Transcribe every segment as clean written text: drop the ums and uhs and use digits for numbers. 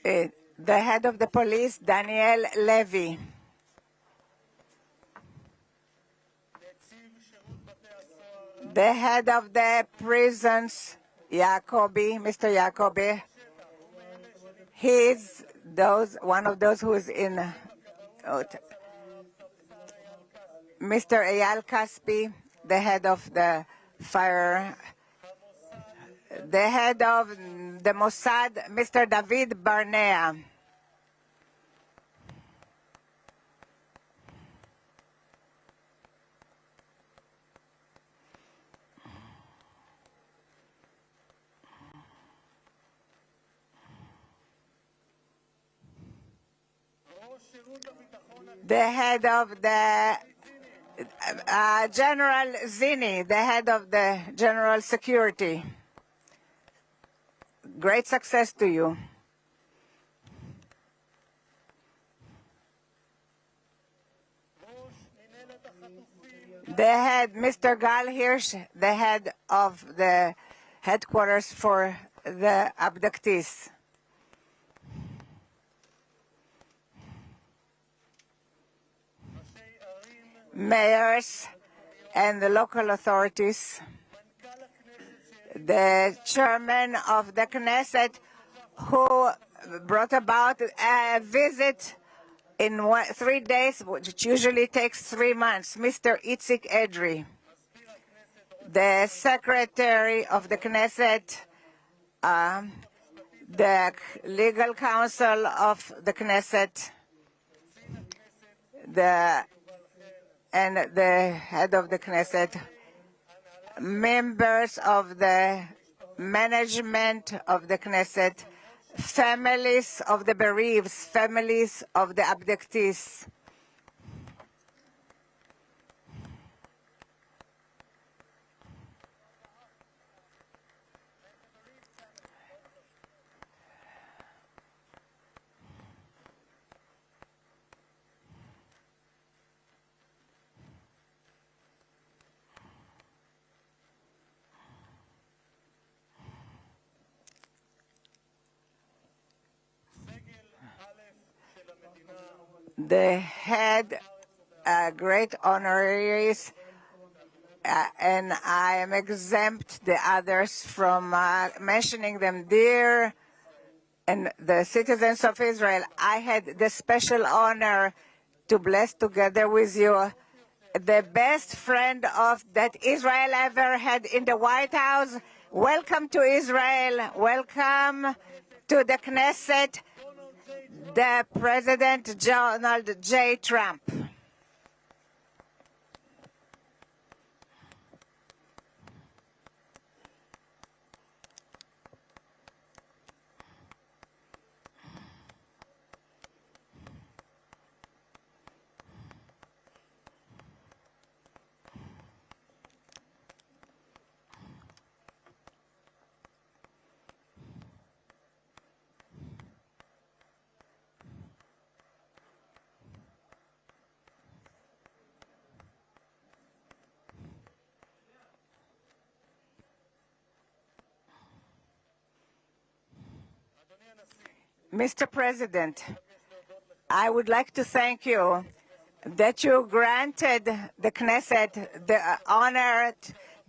the head of the police, Daniel Levy. The head of the prisons, Mr. Jacobi. He's one of those who is in Mr. Eyal Kaspi, the head of the fire, the head of the Mossad, Mr. David Barnea. The head of the General Zini, the head of the General Security. Great success to you. The head, Mr. Gal Hirsch, the head of the headquarters for the abductees. Mayors and the local authorities, the chairman of the Knesset who brought about a visit in 3 days, which usually takes 3 months, Mr. Itzik Edry, the secretary of the Knesset, the legal counsel of the Knesset, and the head of the Knesset, members of the management of the Knesset, families of the bereaved, families of the abductees. The head, great honoraries, and I am exempt the others from mentioning them, dear, and the citizens of Israel. I had the special honor to bless together with you the best friend that Israel ever had in the White House. Welcome to Israel. Welcome to the Knesset, the President Donald J. Trump. Mr. President, I would like to thank you that you granted the Knesset the honor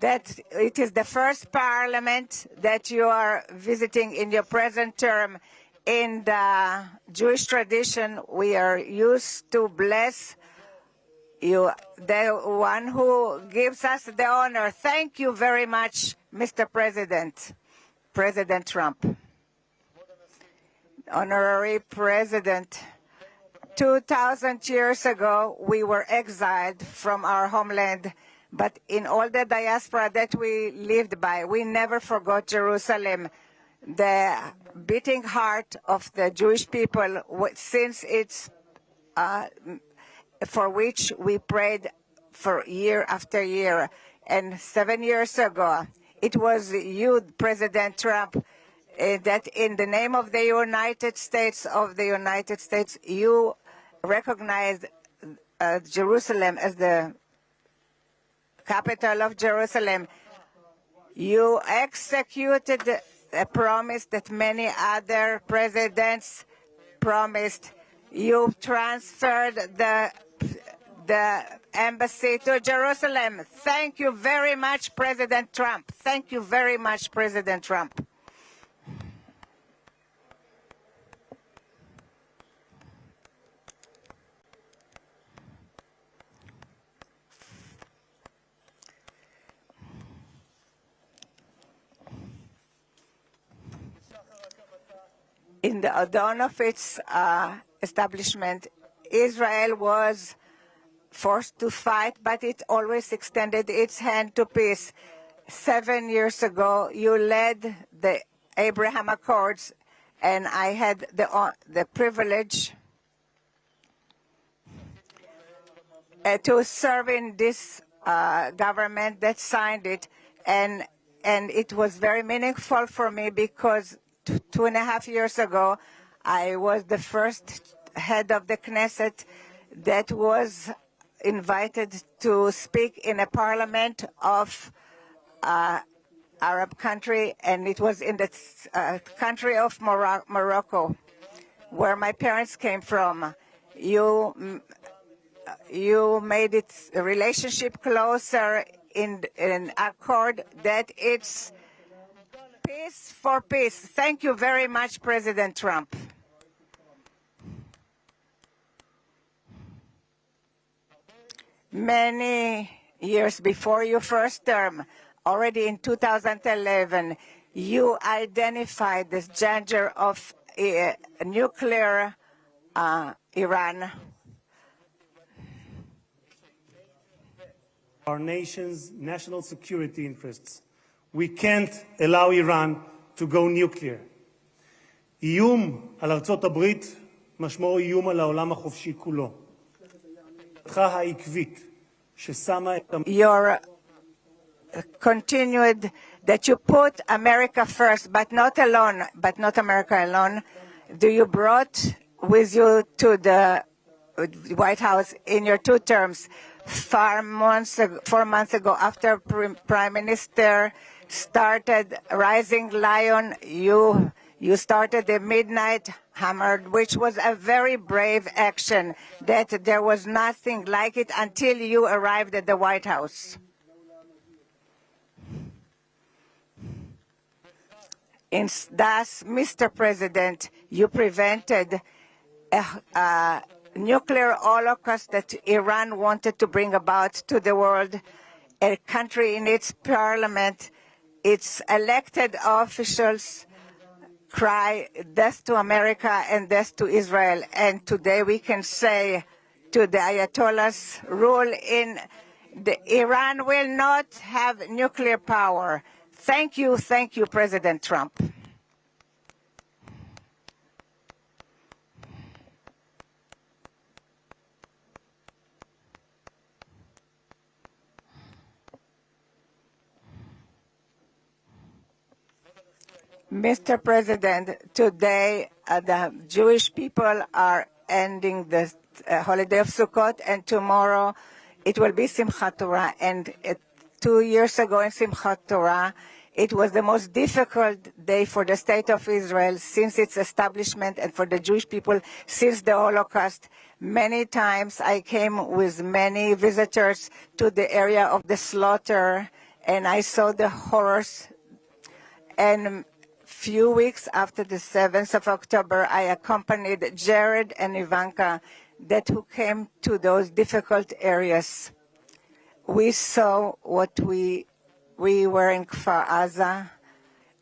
that it is the first parliament that you are visiting in your present term. In the Jewish tradition, we are used to bless you, the one who gives us the honor. Thank you very much, Mr. President, President Trump. Honorary President, 2,000 years ago, we were exiled from our homeland, but in all the diaspora that we lived by, we never forgot Jerusalem, the beating heart of the Jewish people, since it's for which we prayed for year after year. And 7 years ago, it was you, President Trump, that in the name of the United States, you recognized Jerusalem as the capital of Jerusalem. You executed a promise that many other presidents promised. You transferred the embassy to Jerusalem. Thank you very much, President Trump. Thank you very much, President Trump. In the dawn of its establishment, Israel was forced to fight, but it always extended its hand to peace. 7 years ago, you led the Abraham Accords, and I had the privilege to serve in this government that signed it, and it was very meaningful for me because 2.5 years ago, I was the first head of the Knesset that was invited to speak in a parliament of Arab country, and it was in the country of Morocco, where my parents came from. You made its relationship closer in accord that it's peace for peace. Thank you very much, President Trump. Many years before your first term, already in 2011, you identified this danger of nuclear Iran. Our nation's national security interests. We can't allow Iran to go nuclear. איום על ארצות הברית משמעו איום על העולם החופשי כולו. העקבית ששמה את Your continued that you put America first, but not America alone. You brought with you to the White House in your 2 terms 4 months ago, after Prime Minister started Rising Lion, you started the Midnight Hammer, which was a very brave action that there was nothing like it until you arrived at the White House. Thus, Mr. President, you prevented a nuclear holocaust that Iran wanted to bring about to the world. A country in its parliament, its elected officials cry death to America and death to Israel. And today we can say to the Ayatollahs, rule in Iran will not have nuclear power. Thank you, President Trump. Mr. President, today the Jewish people are ending the holiday of Sukkot, and tomorrow it will be Simchat Torah. And 2 years ago in Simchat Torah, it was the most difficult day for the State of Israel since its establishment and for the Jewish people since the Holocaust. Many times I came with many visitors to the area of the slaughter, and I saw the horrors. And few weeks after the 7th of October, I accompanied Jared and Ivanka who came to those difficult areas. We saw what we were in Kfar Aza,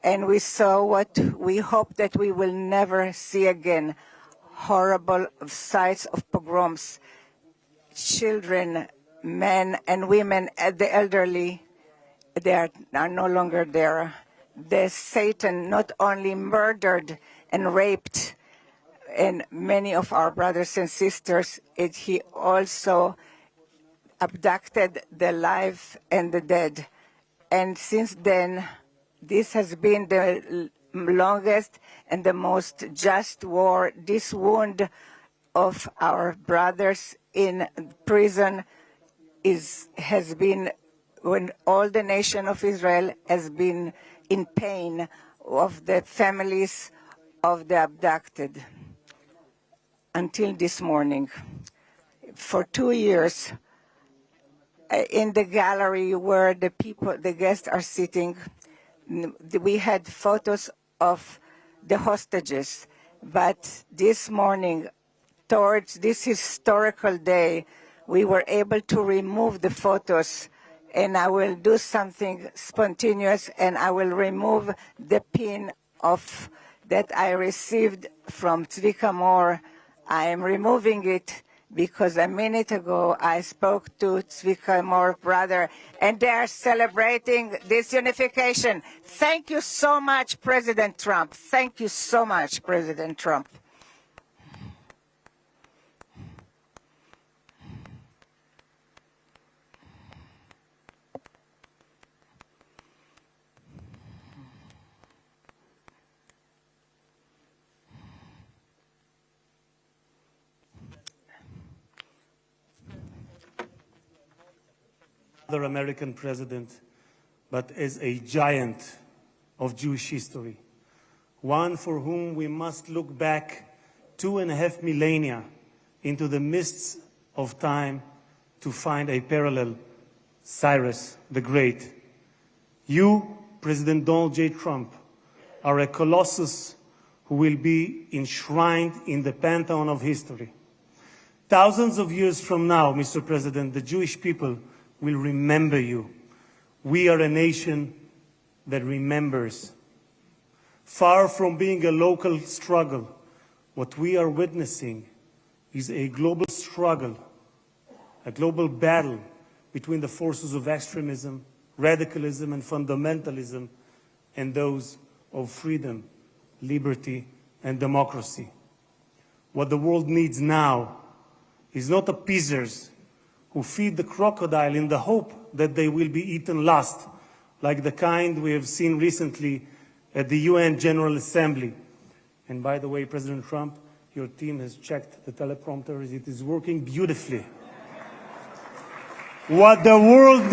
and we saw what we hope that we will never see again, horrible sights of pogroms, children, men and women, the elderly, they are no longer there. The Satan not only murdered and raped and many of our brothers and sisters, he also abducted the live and the dead. And since then, this has been the longest and the most just war. This wound of our brothers in prison has been when all the nation of Israel has been in pain of the families of the abducted until this morning. For 2 years, in the gallery where the guests are sitting, we had photos of the hostages. But this morning, towards this historical day, we were able to remove the photos, and I will do something spontaneous, and I will remove the pin that I received from Tzvika Moore. I am removing it because a minute ago I spoke to Tzvika Moore's brother, and they are celebrating this unification. Thank you so much, President Trump. Thank you so much, President Trump. Other American president, but as a giant of Jewish history, one for whom we must look back 2.5 millennia into the mists of time to find a parallel, Cyrus the Great. You, President Donald J. Trump, are a colossus who will be enshrined in the pantheon of history. Thousands of years from now, Mr. President, the Jewish people will remember you. We are a nation that remembers. Far from being a local struggle, what we are witnessing is a global struggle, a global battle between the forces of extremism, radicalism, and fundamentalism, and those of freedom, liberty, and democracy. What the world needs now is not appeasers who feed the crocodile in the hope that they will be eaten last, like the kind we have seen recently at the UN General Assembly. And by the way, President Trump, your team has checked the teleprompter. It is working beautifully. What the world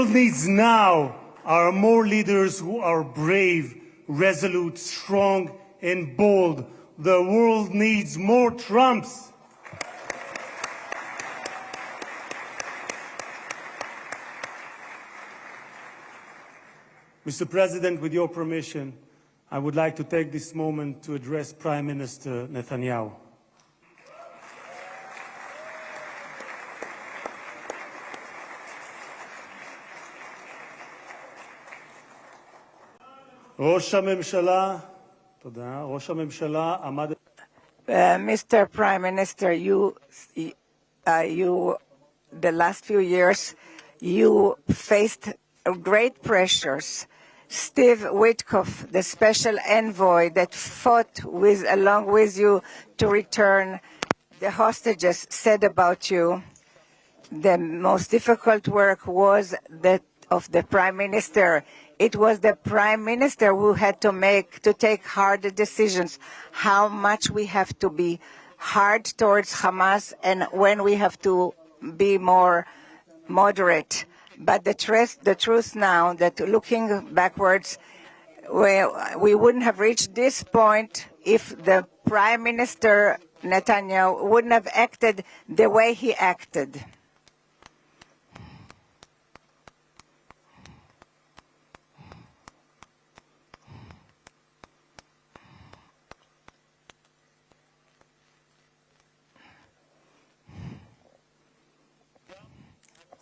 needs now are more leaders who are brave, resolute, strong, and bold. The world needs more Trumps. Mr. President, with your permission, I would like to take this moment to address Prime Minister Netanyahu. Mr. Prime Minister, you, the last few years, you faced great pressures. Steve Witkoff, the special envoy that fought along with you to return the hostages, said about you, the most difficult work was that of the Prime Minister. It was the Prime Minister who had to take hard decisions, how much we have to be hard towards Hamas and when we have to be more moderate. But the truth now that looking backwards, we wouldn't have reached this point if the Prime Minister Netanyahu wouldn't have acted the way he acted.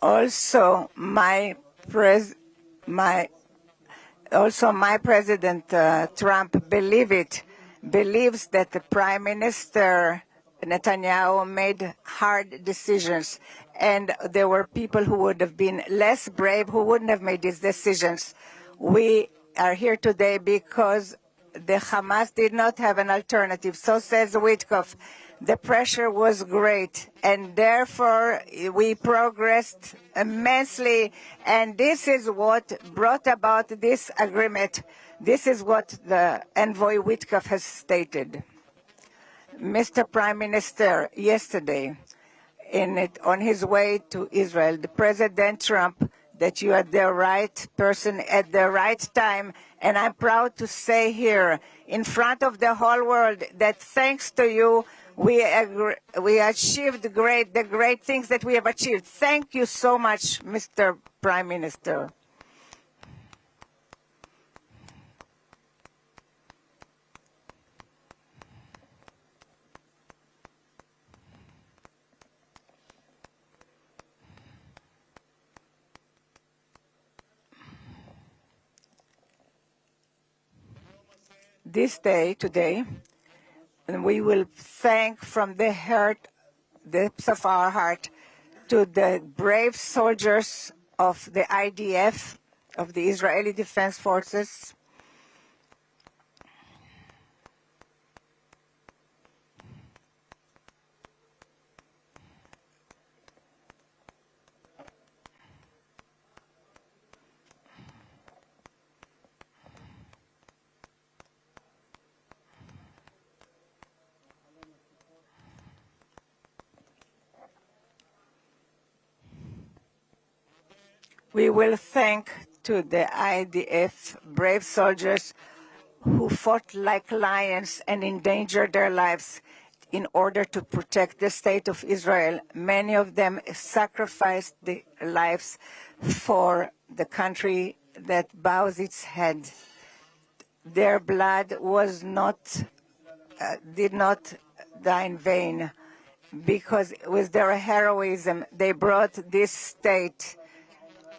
Also, my President Trump believes that the Prime Minister Netanyahu made hard decisions, and there were people who would have been less brave who wouldn't have made these decisions. We are here today because the Hamas did not have an alternative. So says Witkoff. The pressure was great, and therefore we progressed immensely, and this is what brought about this agreement. This is what the envoy Witkoff has stated. Mr. Prime Minister, yesterday, on his way to Israel, the President Trump that you are the right person at the right time. And I'm proud to say here in front of the whole world that thanks to you, we achieved the great things that we have achieved. Thank you so much, Mr. Prime Minister. This day, today, and we will thank from the heart, depths of our heart, to the brave soldiers of the IDF, of the Israeli Defense Forces, we will thank to the IDF brave soldiers who fought like lions and endangered their lives in order to protect the state of Israel. Many of them sacrificed their lives for the country that bows its head. Their blood was did not die in vain, because with their heroism they brought this state,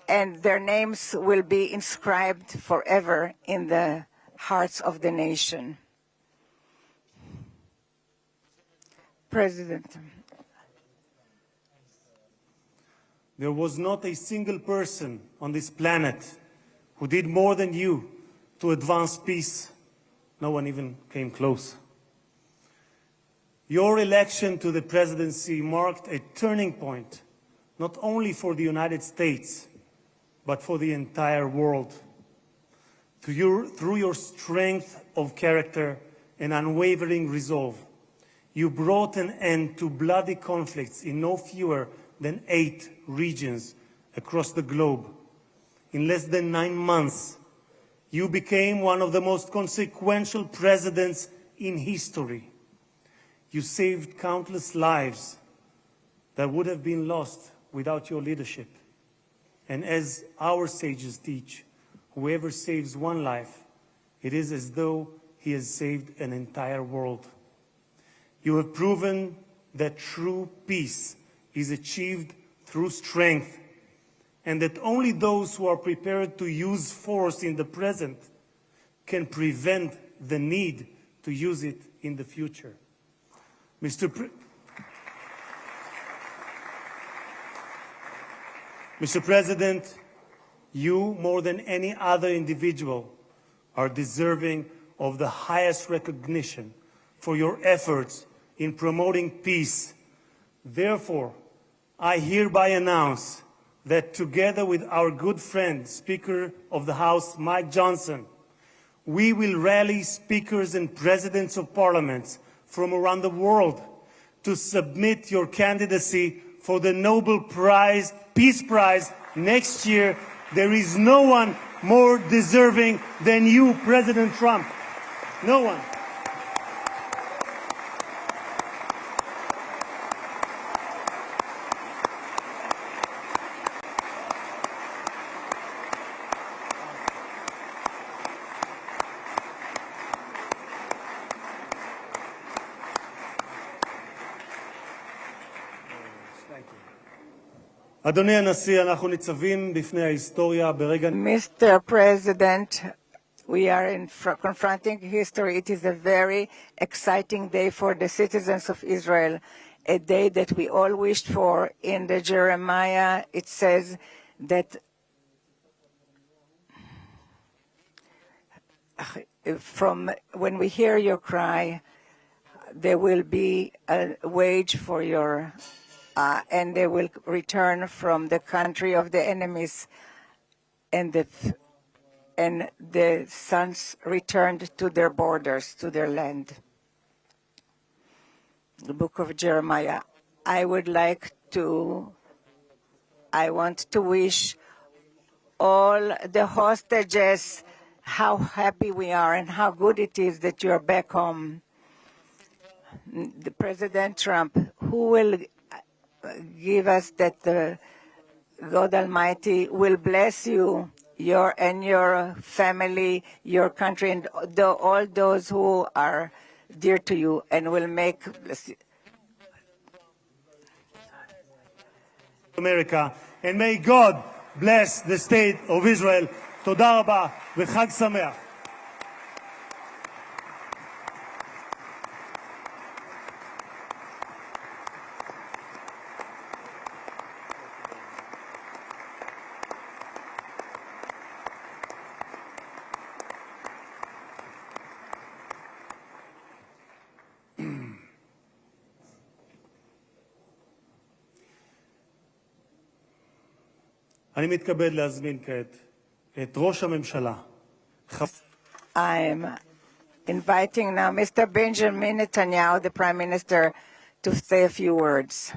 and their names will be inscribed forever in the hearts of the nation. President. There was not a single person on this planet who did more than you to advance peace. No one even came close. Your election to the presidency marked a turning point, not only for the United States, but for the entire world. Through your strength of character and unwavering resolve, you brought an end to bloody conflicts in no fewer than 8 regions across the globe. In less than 9 months, you became one of the most consequential presidents in history. You saved countless lives that would have been lost without your leadership. And as our sages teach, whoever saves one life, it is as though he has saved an entire world. You have proven that true peace is achieved through strength, and that only those who are prepared to use force in the present can prevent the need to use it in the future. Mr. President, you, more than any other individual, are deserving of the highest recognition for your efforts in promoting peace. Therefore, I hereby announce that together with our good friend, Speaker of the House, Mike Johnson, we will rally speakers and presidents of parliaments from around the world to submit your candidacy for the Nobel Prize, Peace Prize next year. There is no one more deserving than you, President Trump. No one. אדוני הנשיא, אנחנו ניצבים בפני ההיסטוריה ברגע... Mr. President, we are confronting history. It is a very exciting day for the citizens of Israel, a day that we all wished for. In the Jeremiah, it says that from when we hear your cry, there will be a wage for your... and they will return from the country of the enemies, and the sons returned to their borders, to their land. The book of Jeremiah. I want to wish all the hostages how happy we are and how good it is that you're back home. The President Trump, who will give us that the God Almighty will bless you, your family, your country, and all those who are dear to you, and will make America, and may God bless the state of Israel. תודה רבה וחג שמח. אני מתכבד להזמין כעת את ראש הממשלה. I'm inviting now Mr. Benjamin Netanyahu, the Prime Minister, to say a few words.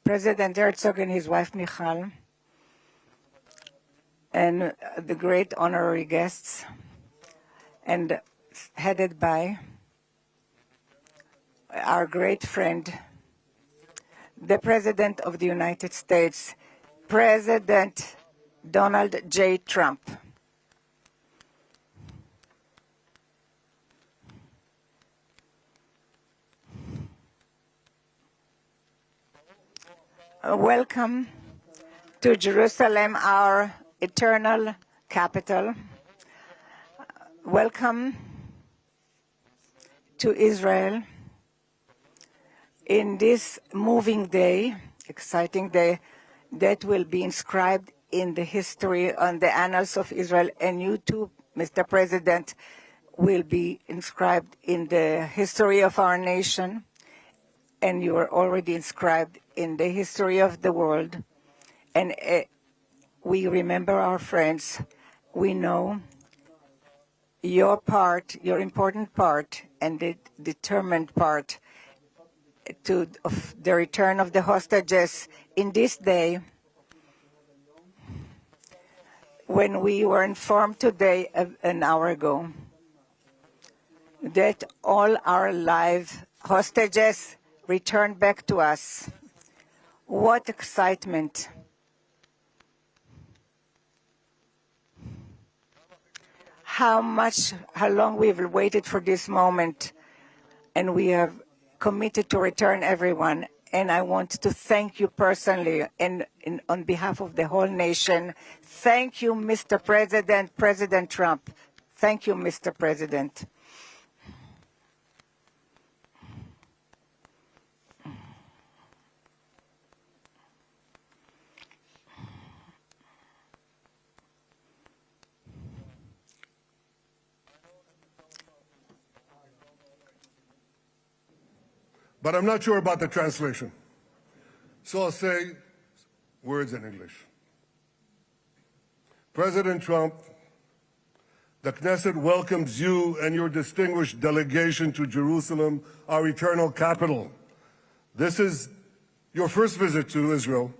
President Herzog and his wife Michal, and the great honorary guests, and headed by our great friend, the President of the United States, President Donald J. Trump. Welcome to Jerusalem, our eternal capital. Welcome to Israel in this moving day, exciting day, that will be inscribed in the history, on the annals of Israel. And you too, Mr. President, will be inscribed in the history of our nation. And you are already inscribed in the history of the world. And we remember our friends. We know your part, your important part, and the determined part of the return of the hostages in this day, when we were informed today, an hour ago, that all our live hostages returned back to us. What excitement. How long we've waited for this moment, and we have committed to return everyone. And I want to thank you personally and on behalf of the whole nation. Thank you, Mr. President, President Trump. Thank you, Mr. President. But I'm not sure about the translation. So I'll say words in English. President Trump, the Knesset welcomes you and your distinguished delegation to Jerusalem, our eternal capital. This is your first visit to Israel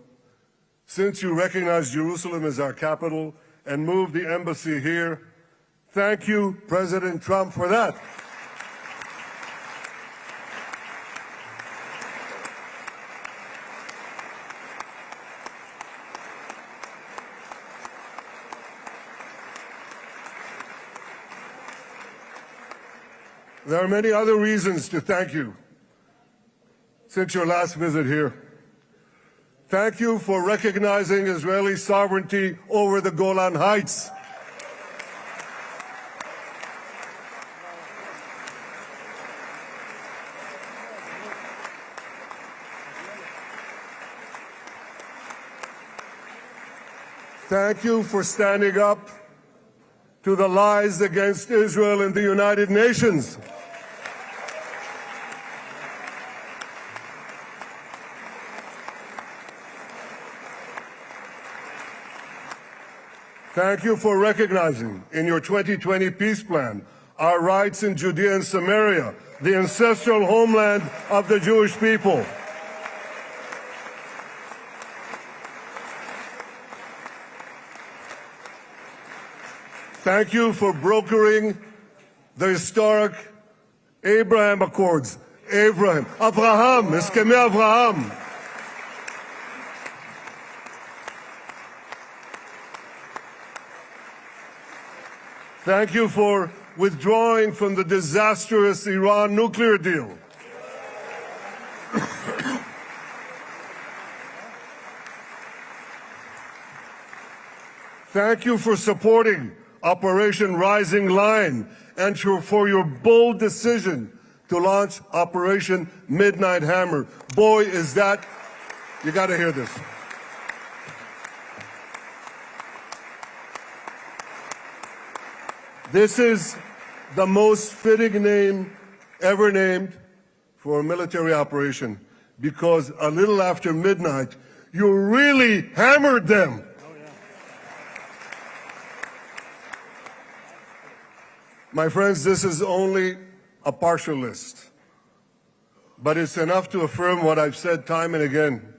since you recognize Jerusalem as our capital and moved the embassy here. Thank you, President Trump, for that. There are many other reasons to thank you since your last visit here. Thank you for recognizing Israeli sovereignty over the Golan Heights. Thank you for standing up to the lies against Israel in the United Nations. Thank you for recognizing in your 2020 peace plan our rights in Judea and Samaria, the ancestral homeland of the Jewish people. Thank you for brokering the historic Abraham Accords. Abraham, Eskhemei Avraham. Thank you for withdrawing from the disastrous Iran nuclear deal. Thank you for supporting Operation Rising Lion and for your bold decision to launch Operation Midnight Hammer. Boy, is that, you got to hear this. This is the most fitting name ever named for a military operation, because a little after midnight, you really hammered them. My friends, this is only a partial list, but it's enough to affirm what I've said time and again.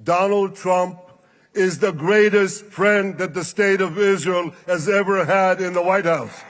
Donald Trump is the greatest friend that the state of Israel has ever had in the White House.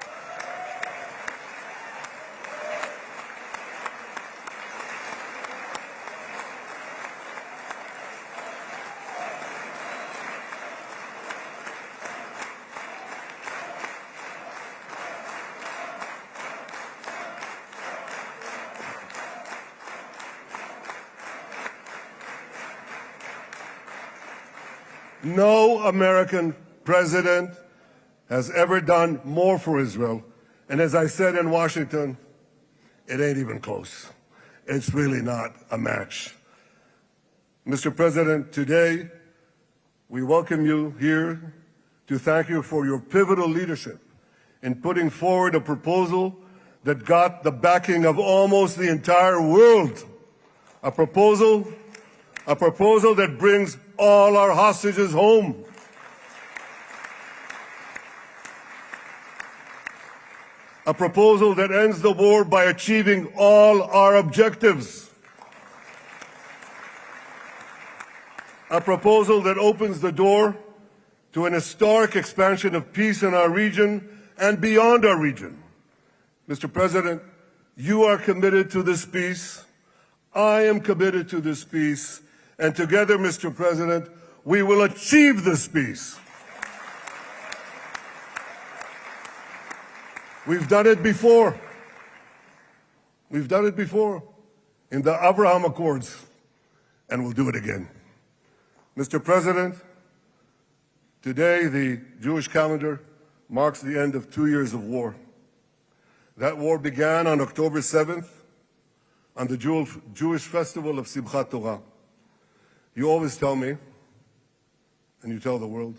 No American president has ever done more for Israel. And as I said in Washington, it ain't even close. It's really not a match. Mr. President, today we welcome you here to thank you for your pivotal leadership in putting forward a proposal that got the backing of almost the entire world. A proposal that brings all our hostages home. A proposal that ends the war by achieving all our objectives. A proposal that opens the door to an historic expansion of peace in our region and beyond our region. Mr. President, you are committed to this peace. I am committed to this peace. And together, Mr. President, we will achieve this peace. We've done it before. We've done it before in the Abraham Accords, and we'll do it again. Mr. President, today the Jewish calendar marks the end of 2 years of war. That war began on October 7th, on the Jewish festival of Simchat Torah. You always tell me, and you tell the world,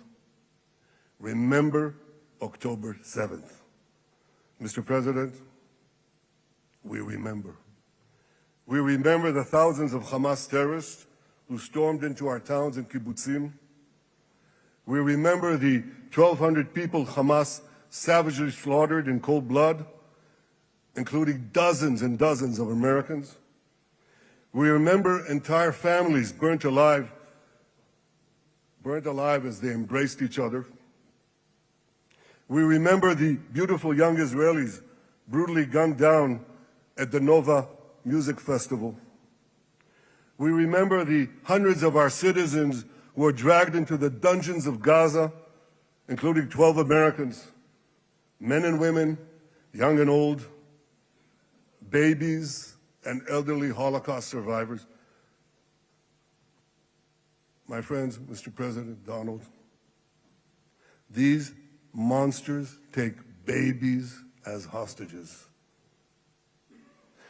remember October 7th. Mr. President, we remember. We remember the thousands of Hamas terrorists who stormed into our towns and kibbutzim. We remember the 1,200 people Hamas savagely slaughtered in cold blood, including dozens and dozens of Americans. We remember entire families burnt alive as they embraced each other. We remember the beautiful young Israelis brutally gunned down at the Nova Music Festival. We remember the hundreds of our citizens who were dragged into the dungeons of Gaza, including 12 Americans, men and women, young and old, babies, and elderly Holocaust survivors. My friends, Mr. President, Donald, these monsters take babies as hostages.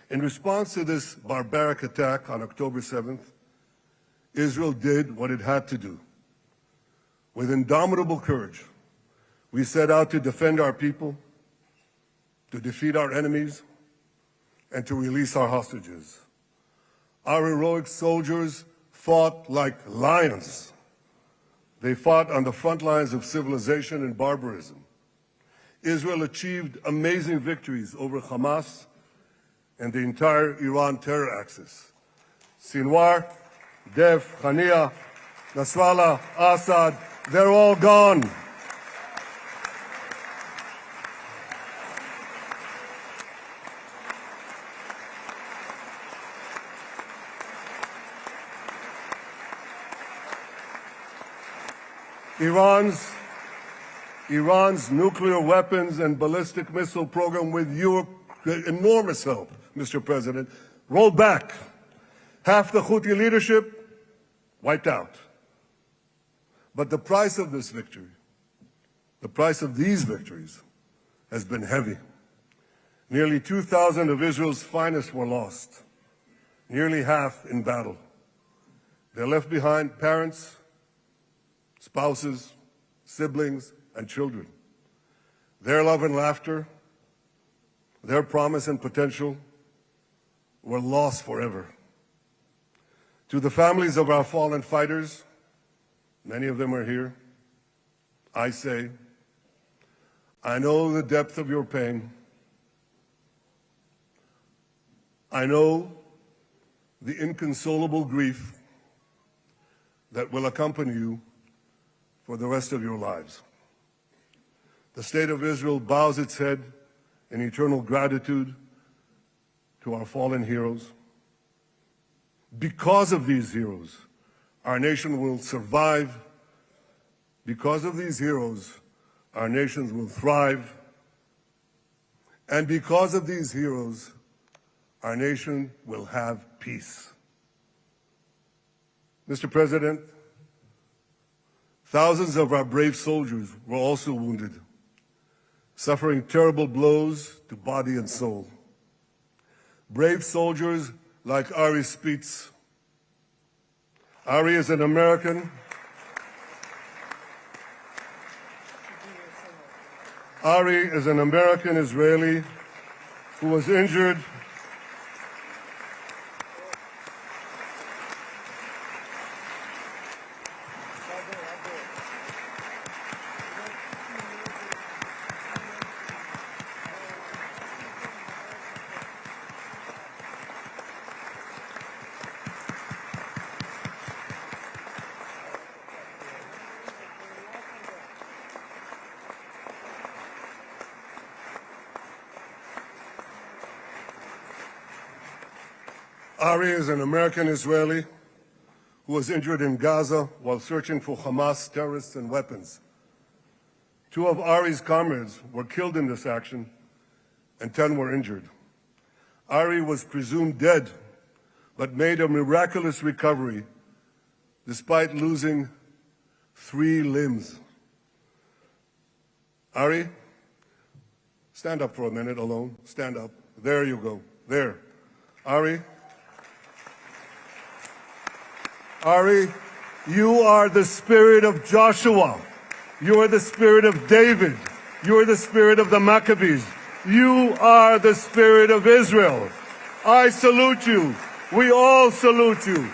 In response to this barbaric attack on October 7th, Israel did what it had to do. With indomitable courage, we set out to defend our people, to defeat our enemies, and to release our hostages. Our heroic soldiers fought like lions. They fought on the front lines of civilization and barbarism. Israel achieved amazing victories over Hamas and the entire Iran terror axis. Sinwar, Dev, Hania, Nasrallah, Assad, they're all gone. Iran's nuclear weapons and ballistic missile program, with your enormous help, Mr. President, rolled back. Half the Houthi leadership wiped out. But the price of this victory, the price of these victories, has been heavy. Nearly 2,000 of Israel's finest were lost, nearly half in battle. They left behind parents, spouses, siblings, and children. Their love and laughter, their promise and potential were lost forever. To the families of our fallen fighters, many of them are here, I say, I know the depth of your pain. I know the inconsolable grief that will accompany you for the rest of your lives. The state of Israel bows its head in eternal gratitude to our fallen heroes. Because of these heroes, our nation will survive. Because of these heroes, our nations will thrive. And because of these heroes, our nation will have peace. Mr. President, thousands of our brave soldiers were also wounded, suffering terrible blows to body and soul. Brave soldiers like Ari Spitz. Ari is an American. Ari is an American Israeli who was injured Ari is an American Israeli who was injured in Gaza while searching for Hamas terrorists and weapons. 2 of Ari's comrades were killed in this action, and 10 were injured. Ari was presumed dead, but made a miraculous recovery despite losing 3 limbs. Ari, stand up for a minute alone. Stand up. There you go. There. Ari, you are the spirit of Joshua. You are the spirit of David. You are the spirit of the Maccabees. You are the spirit of Israel. I salute you. We all salute you.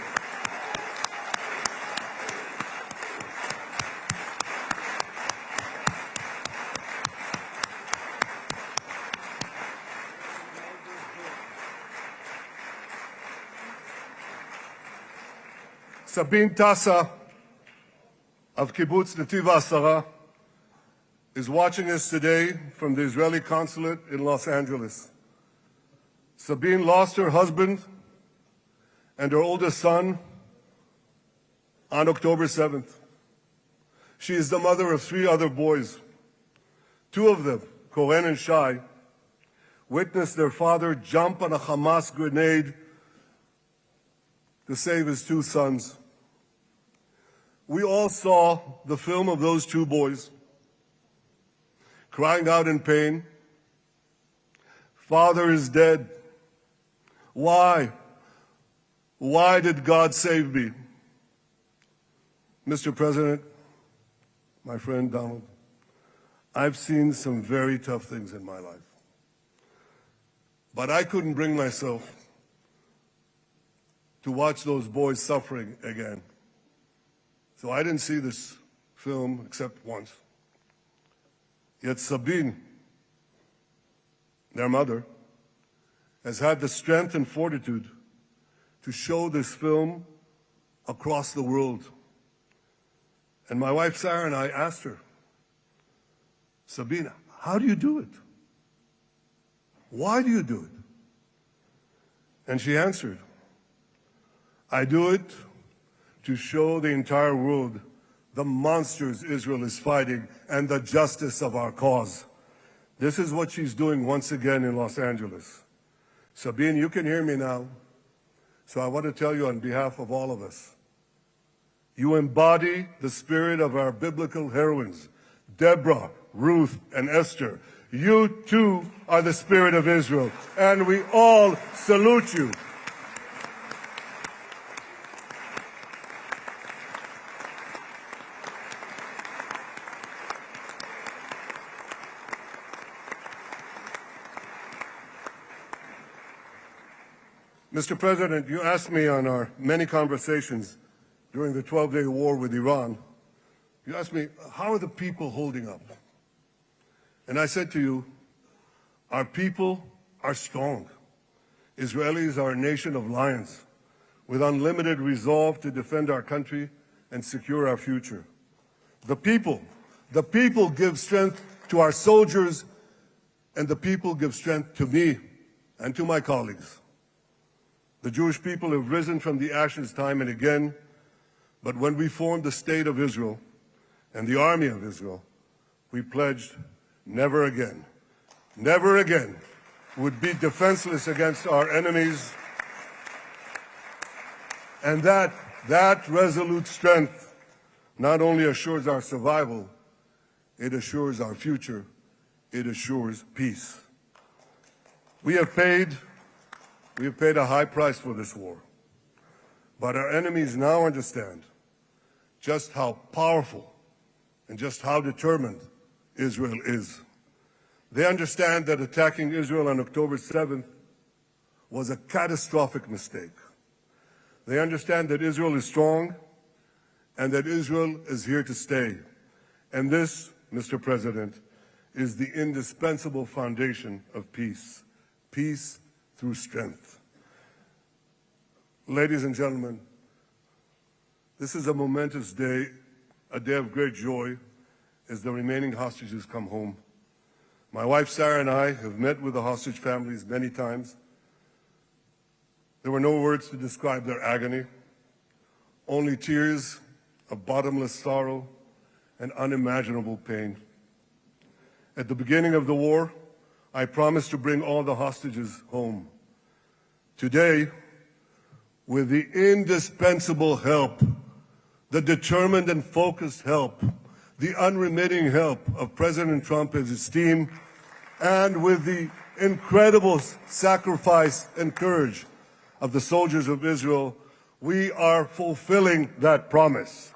Sabine Tassa of Kibbutz Netiv HaAsara is watching us today from the Israeli consulate in Los Angeles. Sabine lost her husband and her oldest son on October 7th. She is the mother of 3 other boys. 2 of them, Koren and Shai, witnessed their father jump on a Hamas grenade to save his 2 sons. We all saw the film of those 2 boys crying out in pain, "Father is dead. Why? Why did God save me?" Mr. President, my friend Donald, I've seen some very tough things in my life. But I couldn't bring myself to watch those boys suffering again. So I didn't see this film except once. Yet Sabine, their mother, has had the strength and fortitude to show this film across the world. And my wife Sarah and I asked her, Sabina, how do you do it? Why do you do it? And she answered, I do it to show the entire world the monsters Israel is fighting and the justice of our cause. This is what she's doing once again in Los Angeles. Sabine, you can hear me now, so I want to tell you on behalf of all of us, you embody the spirit of our biblical heroines, Deborah, Ruth, and Esther. You too are the spirit of Israel, and we all salute you. Mr. President, you asked me on our many conversations during the 12-day war with Iran, you asked me, how are the people holding up? And I said to you, our people are strong. Israelis are a nation of lions with unlimited resolve to defend our country and secure our future. The people give strength to our soldiers, and the people give strength to me and to my colleagues. The Jewish people have risen from the ashes time and again, but when we formed the State of Israel and the Army of Israel, we pledged never again would be defenseless against our enemies. And that resolute strength not only assures our survival, it assures our future, it assures peace. We have paid a high price for this war, but our enemies now understand just how powerful and just how determined Israel is. They understand that attacking Israel on October 7th was a catastrophic mistake. They understand that Israel is strong and that Israel is here to stay. And this, Mr. President, is the indispensable foundation of peace. Peace through strength. Ladies and gentlemen, this is a momentous day, a day of great joy as the remaining hostages come home. My wife Sarah and I have met with the hostage families many times. There were no words to describe their agony, only tears of bottomless sorrow and unimaginable pain. At the beginning of the war, I promised to bring all the hostages home. Today, with the indispensable help, the determined and focused help, the unremitting help of President Trump and his team, and with the incredible sacrifice and courage of the soldiers of Israel, we are fulfilling that promise.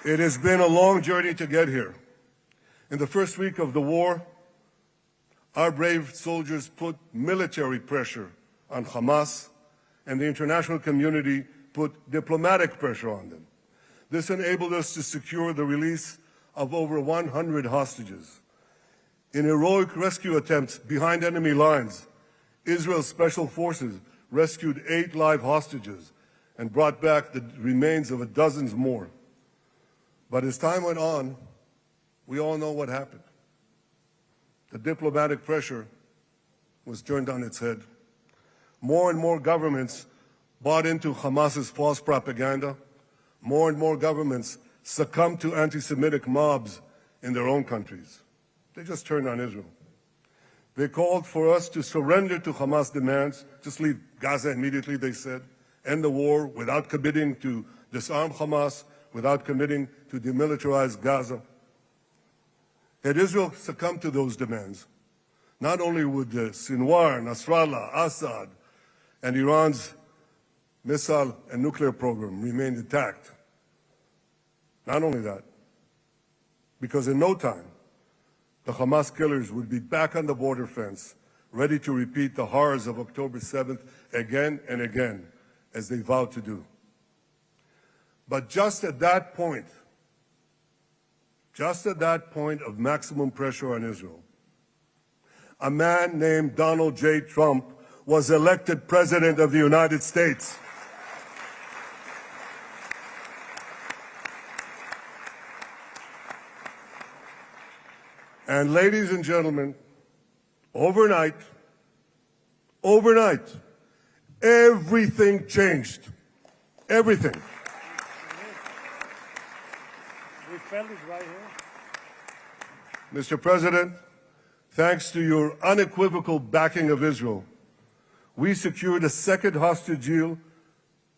It has been a long journey to get here. In the first week of the war, our brave soldiers put military pressure on Hamas, and the international community put diplomatic pressure on them. This enabled us to secure the release of over 100 hostages. In heroic rescue attempts behind enemy lines, Israel's special forces rescued 8 live hostages and brought back the remains of dozens more. But as time went on, we all know what happened. The diplomatic pressure was turned on its head. More and more governments bought into Hamas's false propaganda. More and more governments succumbed to anti-Semitic mobs in their own countries. They just turned on Israel. They called for us to surrender to Hamas demands, just leave Gaza immediately, they said, end the war without committing to disarm Hamas, without committing to demilitarize Gaza. Had Israel succumbed to those demands, not only would Sinwar, Nasrallah, Assad, and Iran's missile and nuclear program remained intact. Not only that, because in no time, the Hamas killers would be back on the border fence, ready to repeat the horrors of October 7th again and again, as they vowed to do. But just at that point of maximum pressure on Israel, a man named Donald J. Trump was elected President of the United States. And ladies and gentlemen, overnight, everything changed. Everything. We felt it right here. Mr. President, thanks to your unequivocal backing of Israel, we secured a second hostage deal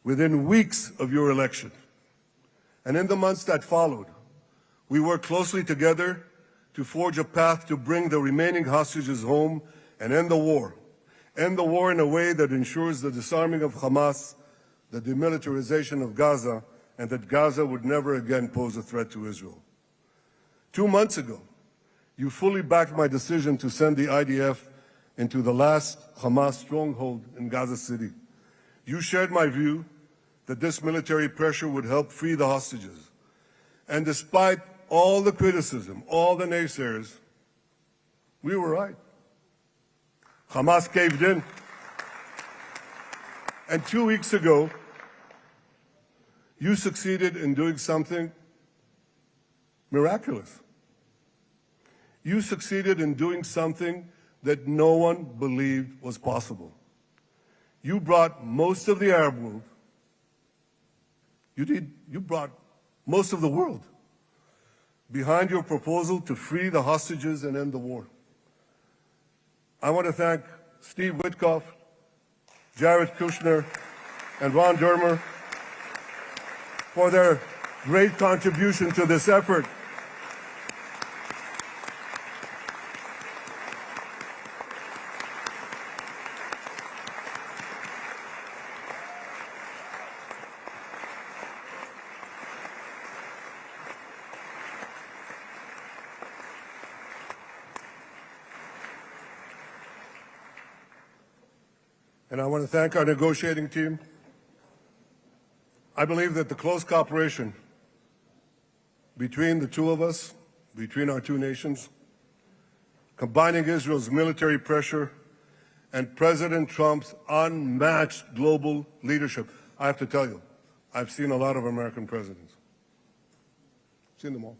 within weeks of your election. And in the months that followed, we worked closely together to forge a path to bring the remaining hostages home and end the war. End the war in a way that ensures the disarming of Hamas, the demilitarization of Gaza, and that Gaza would never again pose a threat to Israel. 2 months ago, you fully backed my decision to send the IDF into the last Hamas stronghold in Gaza City. You shared my view that this military pressure would help free the hostages. And despite all the criticism, all the naysayers, we were right. Hamas caved in. And 2 weeks ago, you succeeded in doing something miraculous. You succeeded in doing something that no one believed was possible. You brought most of the Arab world, you brought most of the world behind your proposal to free the hostages and end the war. I want to thank Steve Witkoff, Jared Kushner, and Ron Dermer for their great contribution to this effort. And I want to thank our negotiating team. I believe that the close cooperation between the two of us, between our two nations, combining Israel's military pressure and President Trump's unmatched global leadership. I have to tell you, I've seen a lot of American presidents. I've seen them all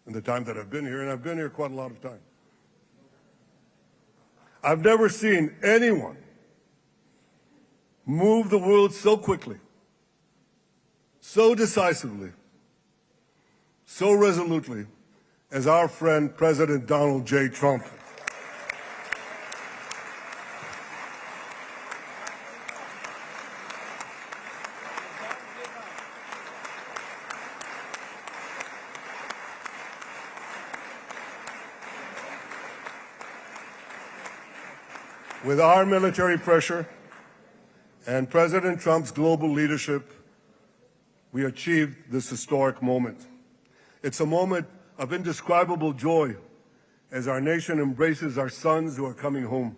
in the time that I've been here, and I've been here quite a lot of time. I've never seen anyone move the world so quickly, so decisively, so resolutely as our friend President Donald J. Trump. With our military pressure and President Trump's global leadership, we achieved this historic moment. It's a moment of indescribable joy as our nation embraces our sons who are coming home.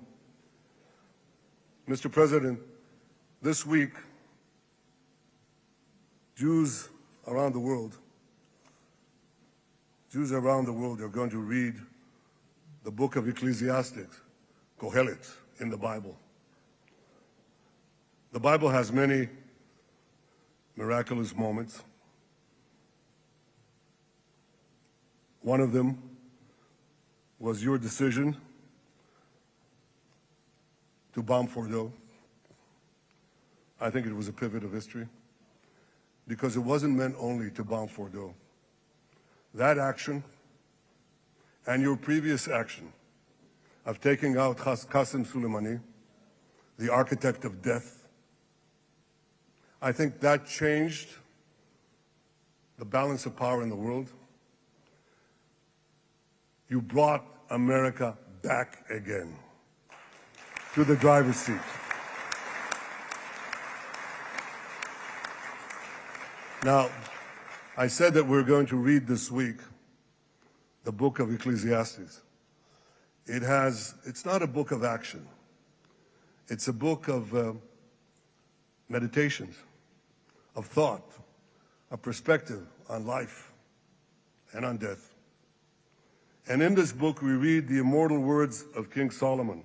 Mr. President, this week, Jews around the world are going to read the book of Ecclesiastes, Kohelet, in the Bible. The Bible has many miraculous moments. One of them was your decision to bomb Fordo. I think it was a pivot of history because it wasn't meant only to bomb Fordo. That action and your previous action of taking out Qasem Soleimani, the architect of death, I think that changed the balance of power in the world. You brought America back again to the driver's seat. Now, I said that we're going to read this week the book of Ecclesiastes. It's not a book of action. It's a book of meditations, of thought, of perspective on life and on death. And in this book, we read the immortal words of King Solomon.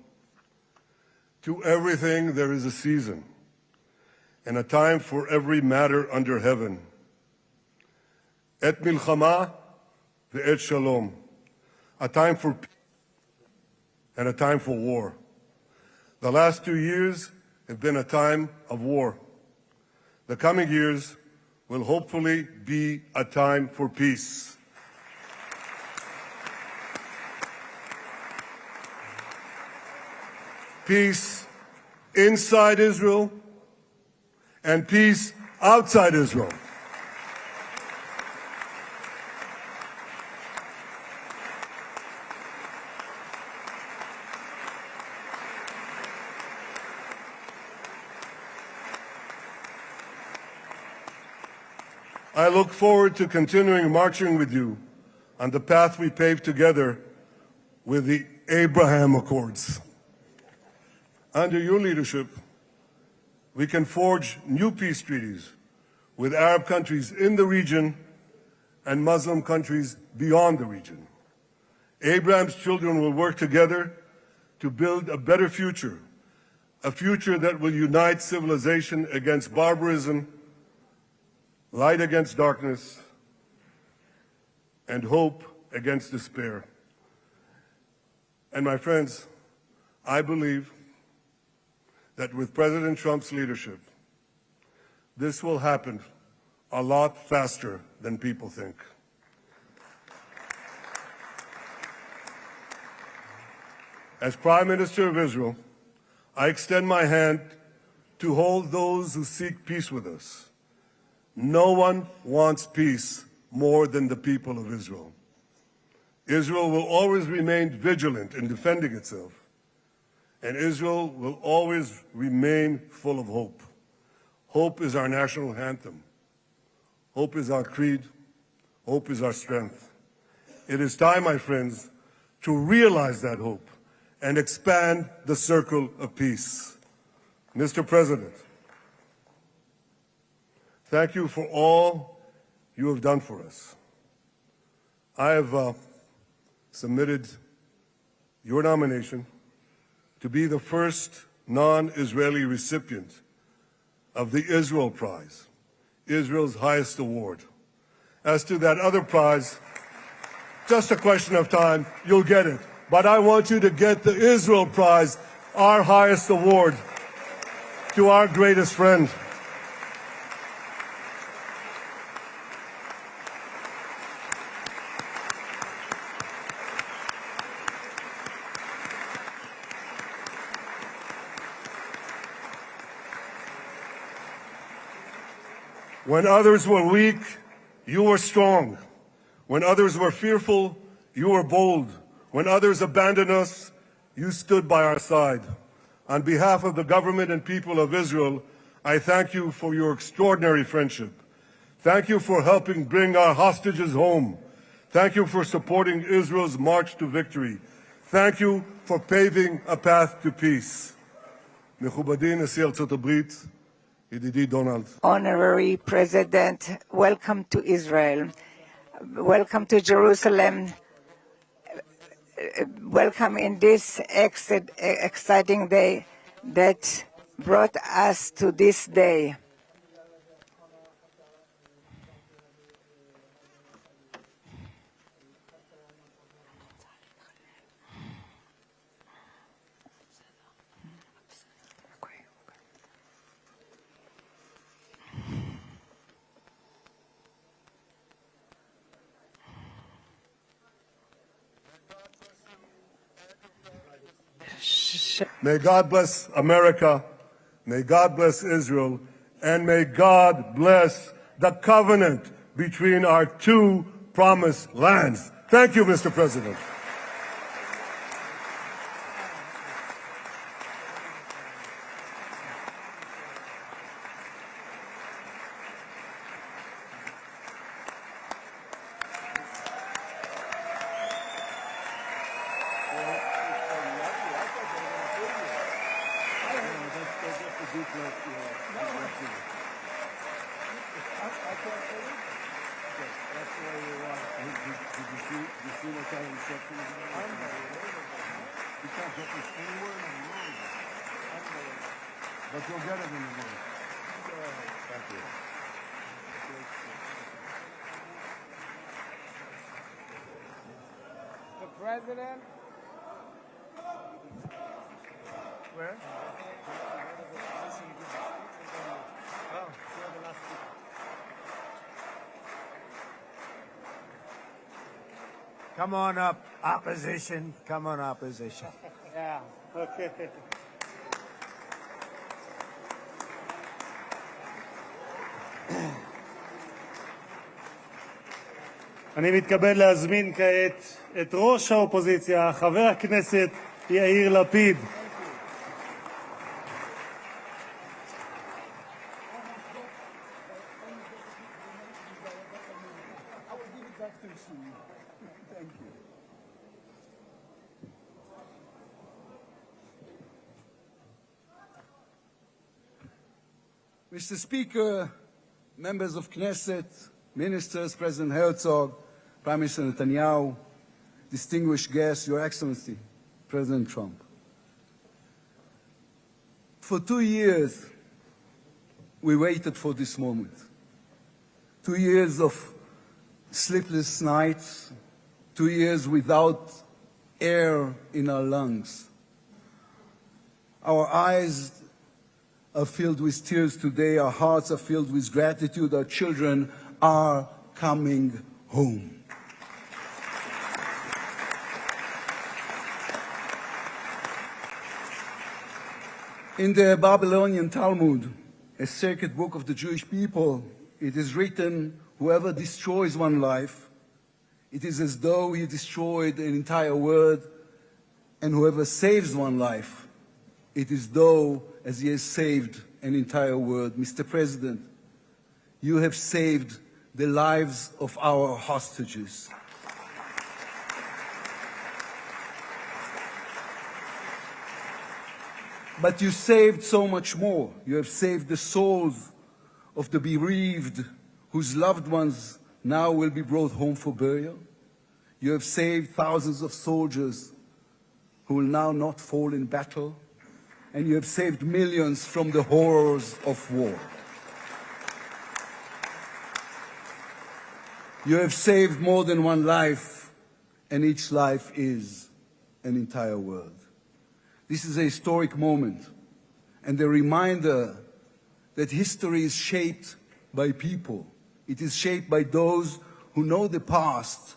To everything there is a season, and a time for every matter under heaven. Et milchama ve'et shalom. A time for peace and a time for war. The last 2 years have been a time of war. The coming years will hopefully be a time for peace. Peace inside Israel and peace outside Israel. I look forward to continuing marching with you on the path we paved together with the Abraham Accords. Under your leadership, we can forge new peace treaties with Arab countries in the region and Muslim countries beyond the region. Abraham's children will work together to build a better future, a future that will unite civilization against barbarism, light against darkness, and hope against despair. And my friends, I believe that with President Trump's leadership, this will happen a lot faster than people think. As Prime Minister of Israel, I extend my hand to hold those who seek peace with us. No one wants peace more than the people of Israel. Israel will always remain vigilant in defending itself, and Israel will always remain full of hope. Hope is our national anthem. Hope is our creed. Hope is our strength. It is time, my friends, to realize that hope and expand the circle of peace. Mr. President, thank you for all you have done for us. I have submitted your nomination to be the first non-Israeli recipient of the Israel Prize, Israel's highest award. As to that other prize, just a question of time, you'll get it. But I want you to get the Israel Prize, our highest award, to our greatest friend. When others were weak, you were strong. When others were fearful, you were bold. When others abandoned us, you stood by our side. On behalf of the government and people of Israel, I thank you for your extraordinary friendship. Thank you for helping bring our hostages home. Thank you for supporting Israel's march to victory. Thank you for paving a path to peace. מכובדי נשיא ארצות הברית, ידידי דונלד. Honorary President, welcome to Israel. Welcome to Jerusalem. Welcome in this exciting day that brought us to this day. May God bless America, may God bless Israel, and may God bless the covenant between our two promised lands. Thank you, Mr. President. But you'll get it in the morning. Thank you. The President. Where? Come on up, opposition. Come on, opposition. Yeah. Okay. אני מתכבד להזמין כעת את ראש האופוזיציה, חבר הכנסת יאיר לפיד. Mr. Speaker, members of Knesset, ministers, President Herzog, Prime Minister Netanyahu, distinguished guests, Your Excellency, President Trump. For 2 years, we waited for this moment. 2 years of sleepless nights, 2 years without air in our lungs. Our eyes are filled with tears today. Our hearts are filled with gratitude. Our children are coming home. In the Babylonian Talmud, a sacred book of the Jewish people, it is written, whoever destroys one life, it is as though he destroyed an entire world, and whoever saves one life, it is though as he has saved an entire world. Mr. President, you have saved the lives of our hostages. But you saved so much more. You have saved the souls of the bereaved whose loved ones now will be brought home for burial. You have saved thousands of soldiers who will now not fall in battle. And you have saved millions from the horrors of war. You have saved more than one life, and each life is an entire world. This is a historic moment, and a reminder that history is shaped by people. It is shaped by those who know the past,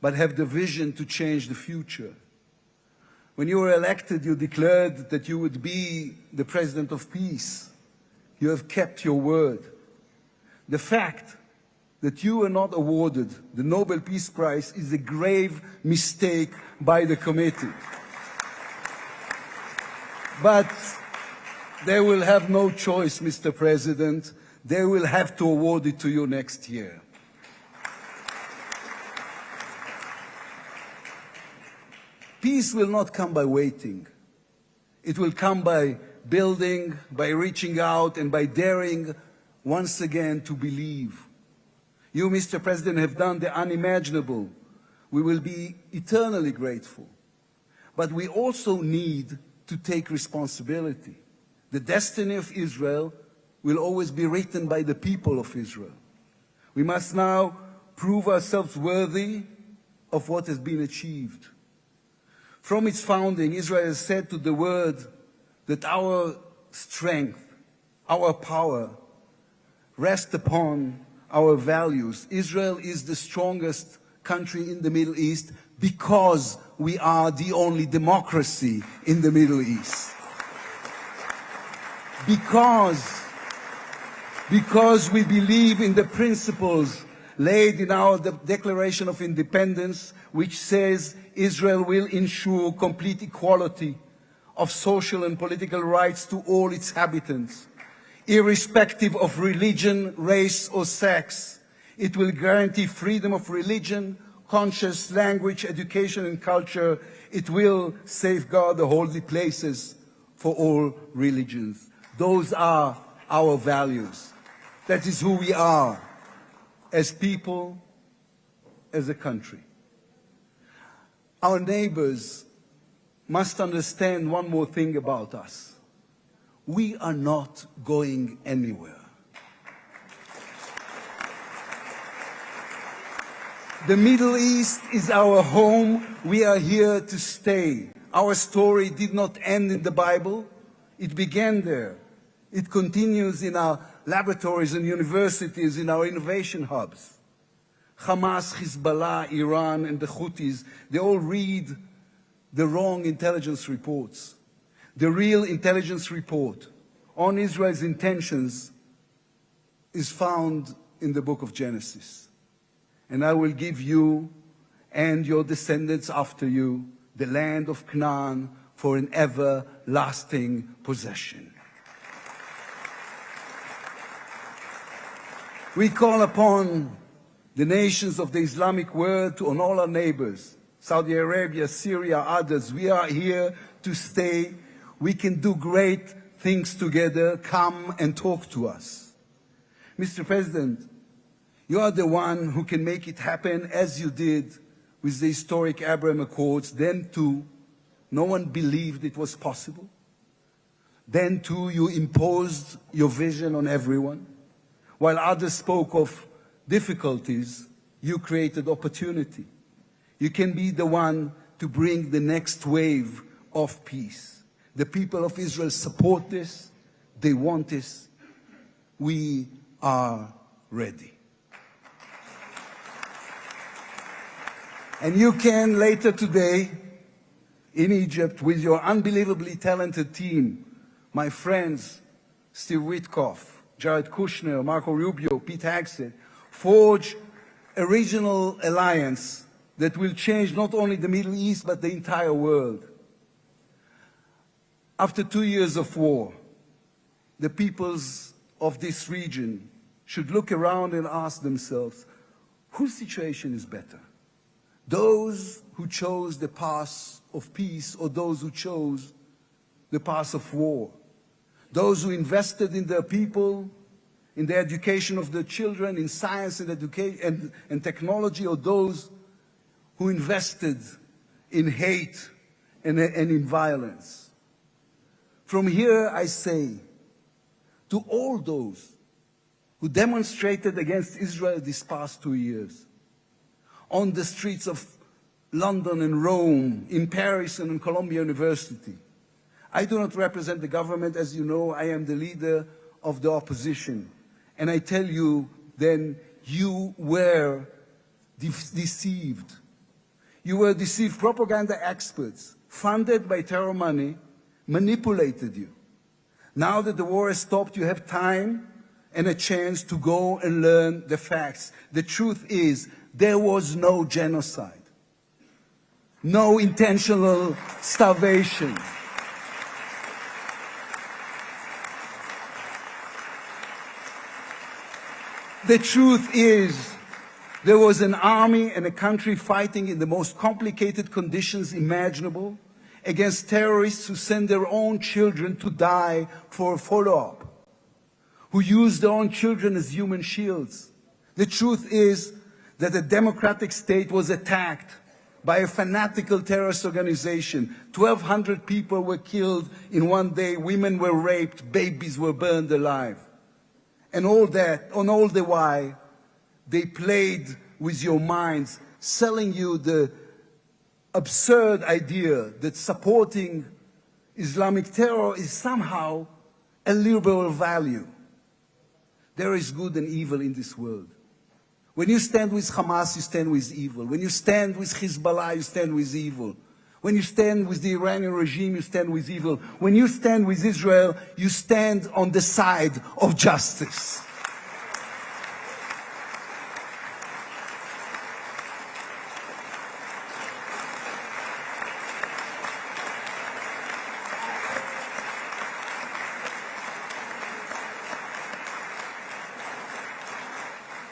but have the vision to change the future. When you were elected, you declared that you would be the president of peace. You have kept your word. The fact that you were not awarded the Nobel Peace Prize is a grave mistake by the committee. But they will have no choice, Mr. President. They will have to award it to you next year. Peace will not come by waiting. It will come by building, by reaching out, and by daring once again to believe. You, Mr. President, have done the unimaginable. We will be eternally grateful. But we also need to take responsibility. The destiny of Israel will always be written by the people of Israel. We must now prove ourselves worthy of what has been achieved. From its founding, Israel has said to the world that our strength, our power, rest upon our values. Israel is the strongest country in the Middle East because we are the only democracy in the Middle East. Because we believe in the principles laid in our Declaration of Independence, which says Israel will ensure complete equality of social and political rights to all its inhabitants, irrespective of religion, race, or sex. It will guarantee freedom of religion, conscience, language, education, and culture. It will safeguard the holy places for all religions. Those are our values. That is who we are as people, as a country. Our neighbors must understand one more thing about us. We are not going anywhere. The Middle East is our home. We are here to stay. Our story did not end in the Bible. It began there. It continues in our laboratories and universities, in our innovation hubs. Hamas, Hezbollah, Iran, and the Houthis, they all read the wrong intelligence reports. The real intelligence report on Israel's intentions is found in the book of Genesis. And I will give you and your descendants after you the land of Canaan for an everlasting possession. We call upon the nations of the Islamic world and all our neighbors, Saudi Arabia, Syria, others. We are here to stay. We can do great things together. Come and talk to us. Mr. President, you are the one who can make it happen as you did with the historic Abraham Accords. Then too, no one believed it was possible. Then too, you imposed your vision on everyone. While others spoke of difficulties, you created opportunity. You can be the one to bring the next wave of peace. The people of Israel support this. They want this. We are ready. And you can later today in Egypt with your unbelievably talented team, my friends, Steve Witkoff, Jared Kushner, Marco Rubio, Pete Hegseth, forge a regional alliance that will change not only the Middle East but the entire world. After 2 years of war, the peoples of this region should look around and ask themselves, whose situation is better? Those who chose the path of peace or those who chose the path of war? Those who invested in their people, in the education of their children, in science and education and technology, or those who invested in hate and in violence? From here I say to all those who demonstrated against Israel these past 2 years, on the streets of London and Rome, in Paris and in Columbia University. I do not represent the government. As you know, I am the leader of the opposition. And I tell you, then, you were deceived. You were deceived. Propaganda experts, funded by terror money, manipulated you. Now that the war has stopped, you have time and a chance to go and learn the facts. The truth is, there was no genocide, no intentional starvation. The truth is, there was an army and a country fighting in the most complicated conditions imaginable against terrorists who send their own children to die for a follow-up, who use their own children as human shields. The truth is that the democratic state was attacked by a fanatical terrorist organization. 1,200 people were killed in one day. Women were raped. Babies were burned alive. And all the while, they played with your minds, selling you the absurd idea that supporting Islamic terror is somehow a liberal value. There is good and evil in this world. When you stand with Hamas, you stand with evil. When you stand with Hezbollah, you stand with evil. When you stand with the Iranian regime, you stand with evil. When you stand with Israel, you stand on the side of justice.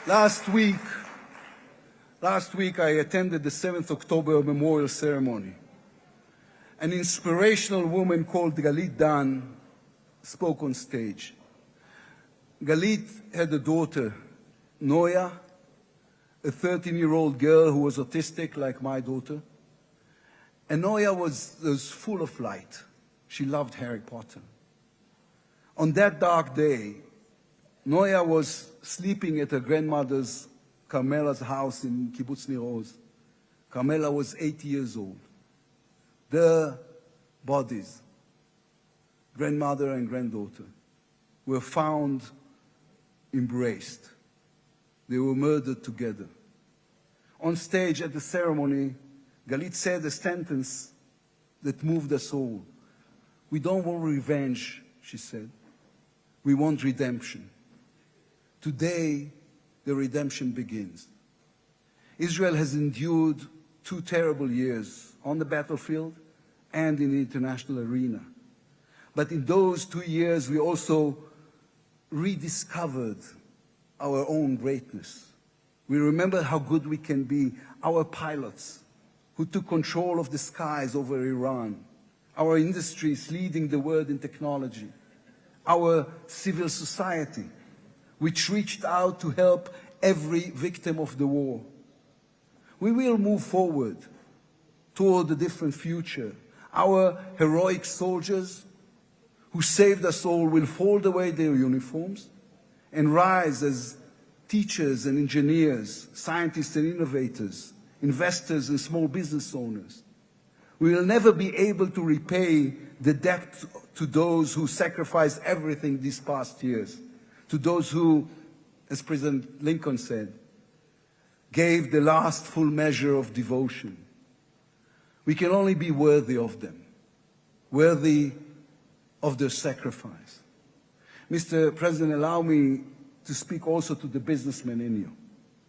Last week I attended the 7th October memorial ceremony. An inspirational woman called Galit Dan spoke on stage. Galit had a daughter, Noya, a 13-year-old girl who was autistic like my daughter. And Noya was full of light. She loved Harry Potter. On that dark day, Noya was sleeping at her grandmother's, Carmela's house in Kibbutz Nir Oz. Carmela was 80 years old. Their bodies, grandmother and granddaughter, were found embraced. They were murdered together. On stage at the ceremony, Galit said a sentence that moved us all. We don't want revenge, she said. We want redemption. Today, the redemption begins. Israel has endured 2 terrible years on the battlefield and in the international arena. But in those 2 years, we also rediscovered our own greatness. We remember how good we can be, our pilots who took control of the skies over Iran, our industries leading the world in technology, our civil society, which reached out to help every victim of the war. We will move forward toward a different future. Our heroic soldiers who saved us all will fold away their uniforms and rise as teachers and engineers, scientists and innovators, investors and small business owners. We will never be able to repay the debt to those who sacrificed everything these past years, to those who, as President Lincoln said, gave the last full measure of devotion. We can only be worthy of them, worthy of their sacrifice. Mr. President, allow me to speak also to the businessman in you,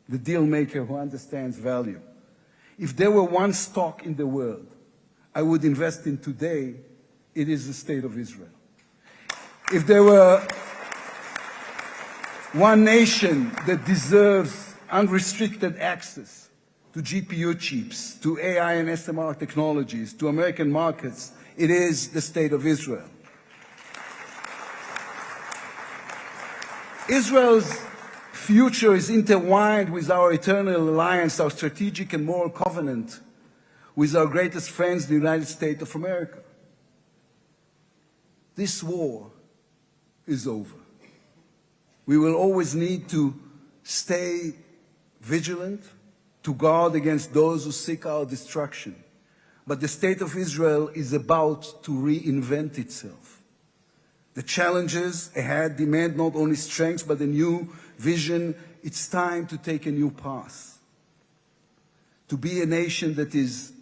the deal maker who understands value. If there were one stock in the world I would invest in today, it is the State of Israel. If there were one nation that deserves unrestricted access to GPU chips, to AI and SMR technologies, to American markets, it is the State of Israel. Israel's future is intertwined with our eternal alliance, our strategic and moral covenant with our greatest friends, the United States of America. This war is over. We will always need to stay vigilant, to guard against those who seek our destruction. But the State of Israel is about to reinvent itself. The challenges ahead demand not only strength, but a new vision. It's time to take a new path. To be a nation that is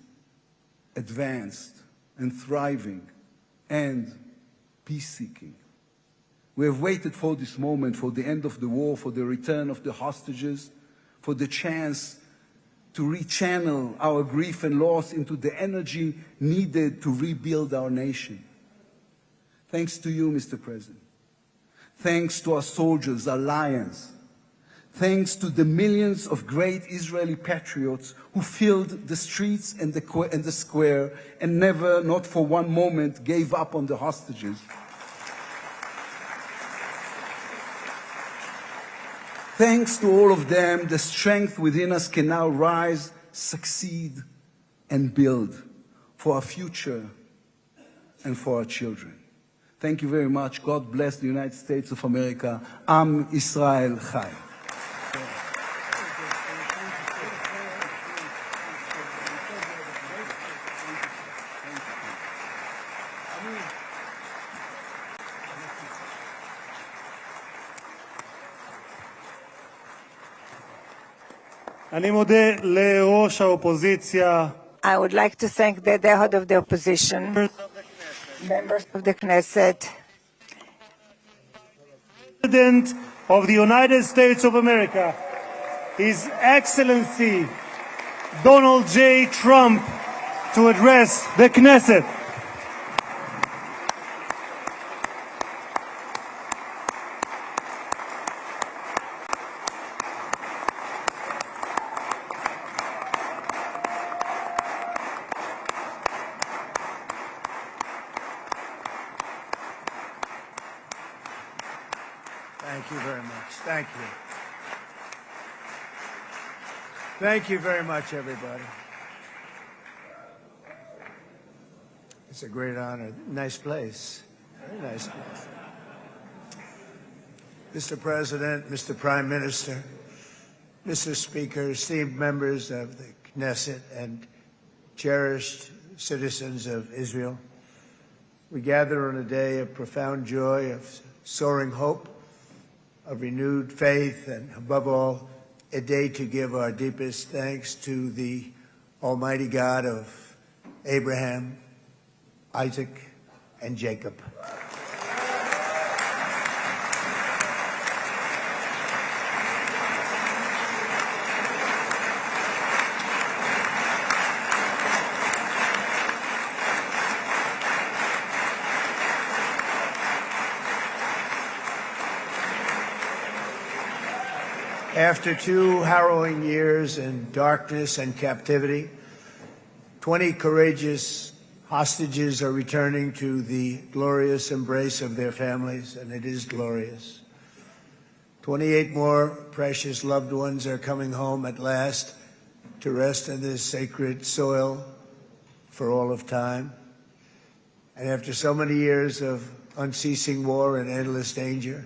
advanced and thriving and peace-seeking. We have waited for this moment, for the end of the war, for the return of the hostages, for the chance to rechannel our grief and loss into the energy needed to rebuild our nation. Thanks to you, Mr. President. Thanks to our soldiers, our lions. Thanks to the millions of great Israeli patriots who filled the streets and the square and never, not for one moment, gave up on the hostages. Thanks to all of them, the strength within us can now rise, succeed, and build for our future and for our children. Thank you very much. God bless the United States of America. Am Israel Chai. אני מודה לראש האופוזיציה. I would like to thank the head of the opposition, members of the Knesset, President of the United States of America, His Excellency Donald J. Trump, to address the Knesset. Thank you very much. Thank you. Thank you very much, everybody. It's a great honor. Nice place. Very nice place. Mr. President, Mr. Prime Minister, Mr. Speaker, esteemed members of the Knesset and cherished citizens of Israel, we gather on a day of profound joy, of soaring hope, of renewed faith, and above all, a day to give our deepest thanks to the Almighty God of Abraham, Isaac, and Jacob. After 2 harrowing years in darkness and captivity, 20 courageous hostages are returning to the glorious embrace of their families, and it is glorious. 28 more precious loved ones are coming home at last to rest in this sacred soil for all of time. And after so many years of unceasing war and endless danger,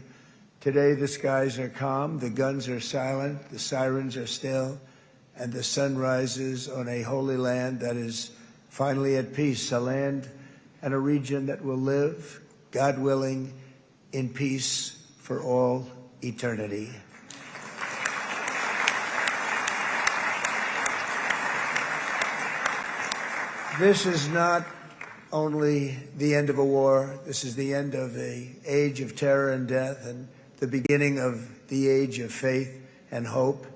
today the skies are calm, the guns are silent, the sirens are still, and the sun rises on a holy land that is finally at peace, a land and a region that will live, God willing, in peace for all eternity. This is not only the end of a war, this is the end of an age of terror and death, and the beginning of the age of faith and hope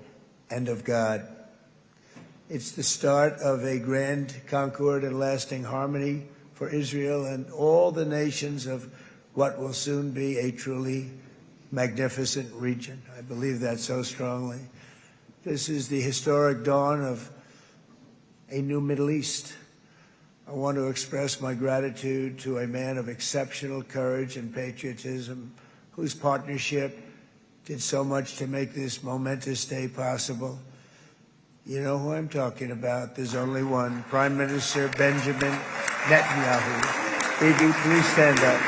and of God. It's the start of a grand concord and lasting harmony for Israel and all the nations of what will soon be a truly magnificent region. I believe that so strongly. This is the historic dawn of a new Middle East. I want to express my gratitude to a man of exceptional courage and patriotism, whose partnership did so much to make this momentous day possible. You know who I'm talking about. There's only one, Prime Minister Benjamin Netanyahu. Bibi, please stand up.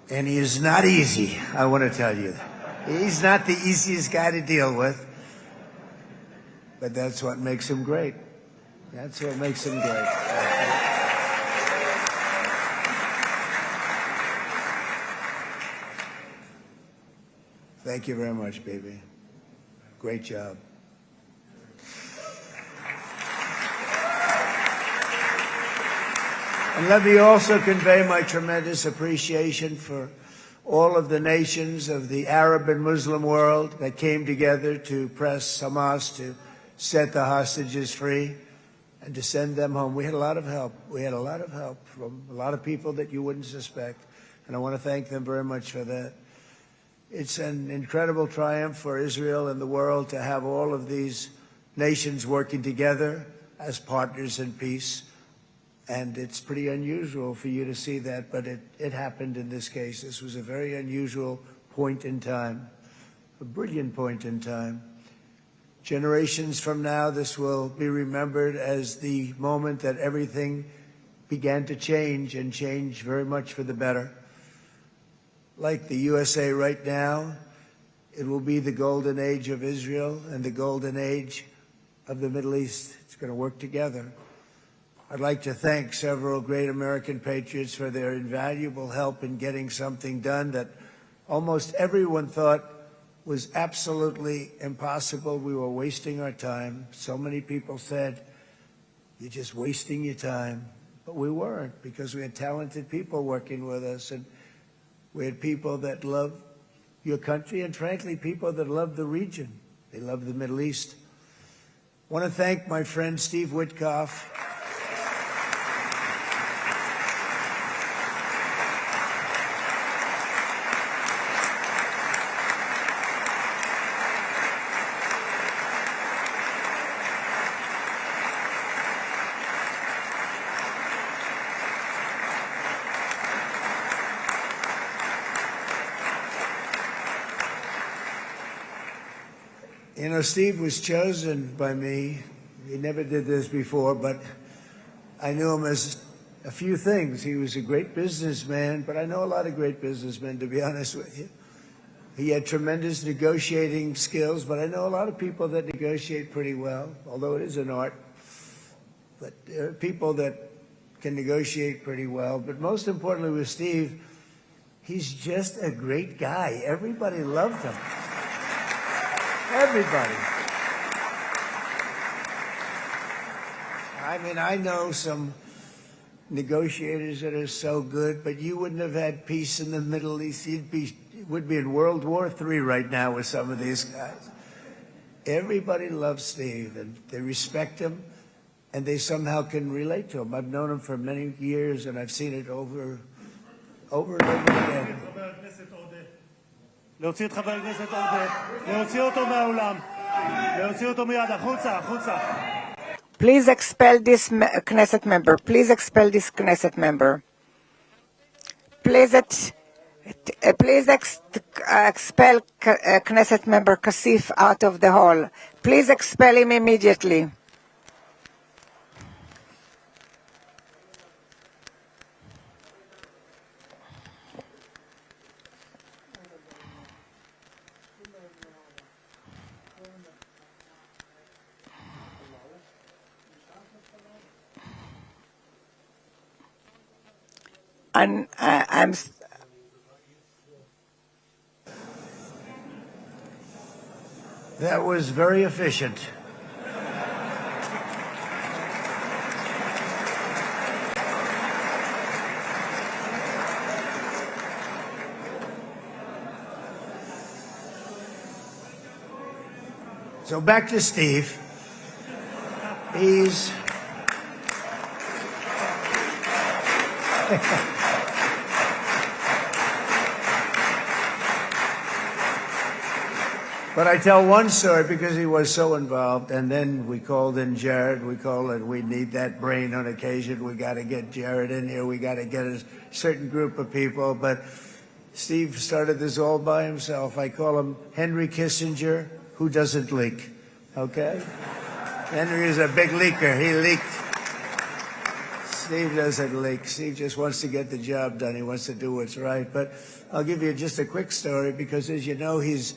And he is not easy, I want to tell you. He's not the easiest guy to deal with, but that's what makes him great. That's what makes him great. Thank you very much, baby. Great job. And let me also convey my tremendous appreciation for all of the nations of the Arab and Muslim world that came together to press Hamas to set the hostages free and to send them home. We had a lot of help. We had a lot of help from a lot of people that you wouldn't suspect, and I want to thank them very much for that. It's an incredible triumph for Israel and the world to have all of these nations working together as partners in peace. And it's pretty unusual for you to see that, but it happened in this case. This was a very unusual point in time, a brilliant point in time. Generations from now, this will be remembered as the moment that everything began to change, and change very much for the better. Like the USA right now, it will be the golden age of Israel and the golden age of the Middle East. It's going to work together. I'd like to thank several great American patriots for their invaluable help in getting something done that almost everyone thought was absolutely impossible. We were wasting our time. So many people said, "You're just wasting your time." But we weren't, because we had talented people working with us, and we had people that love your country, and frankly, people that love the region. They love the Middle East. I want to thank my friend Steve Witkoff. You know, Steve was chosen by me. He never did this before, but I knew him as a few things. He was a great businessman, but I know a lot of great businessmen, to be honest with you. He had tremendous negotiating skills, but I know a lot of people that negotiate pretty well, although it is an art. But there are people that can negotiate pretty well. But most importantly with Steve, he's just a great guy. Everybody loved him. Everybody. I mean, I know some negotiators that are so good, but you wouldn't have had peace in the Middle East. Would be in World War III right now with some of these guys. Everybody loves Steve, and they respect him, and they somehow can relate to him. I've known him for many years, and I've seen it over and over again. להוציא את חבר הכנסת עודה, להוציא אותו מהאולם, להוציא אותו מיד, החוצה, החוצה. Please expel this Knesset member. Please expel this Knesset member. Please expel Knesset member Kasif out of the hall. Please expel him immediately. And That was very efficient. So back to Steve. He's But I tell one story because he was so involved, and then we called in Jared. We need that brain on occasion. We got to get Jared in here. We got to get a certain group of people. But Steve started this all by himself. I call him Henry Kissinger, who doesn't leak. Okay? Henry is a big leaker. He leaked. Steve doesn't leak. Steve just wants to get the job done. He wants to do what's right. But I'll give you just a quick story because, as you know, he's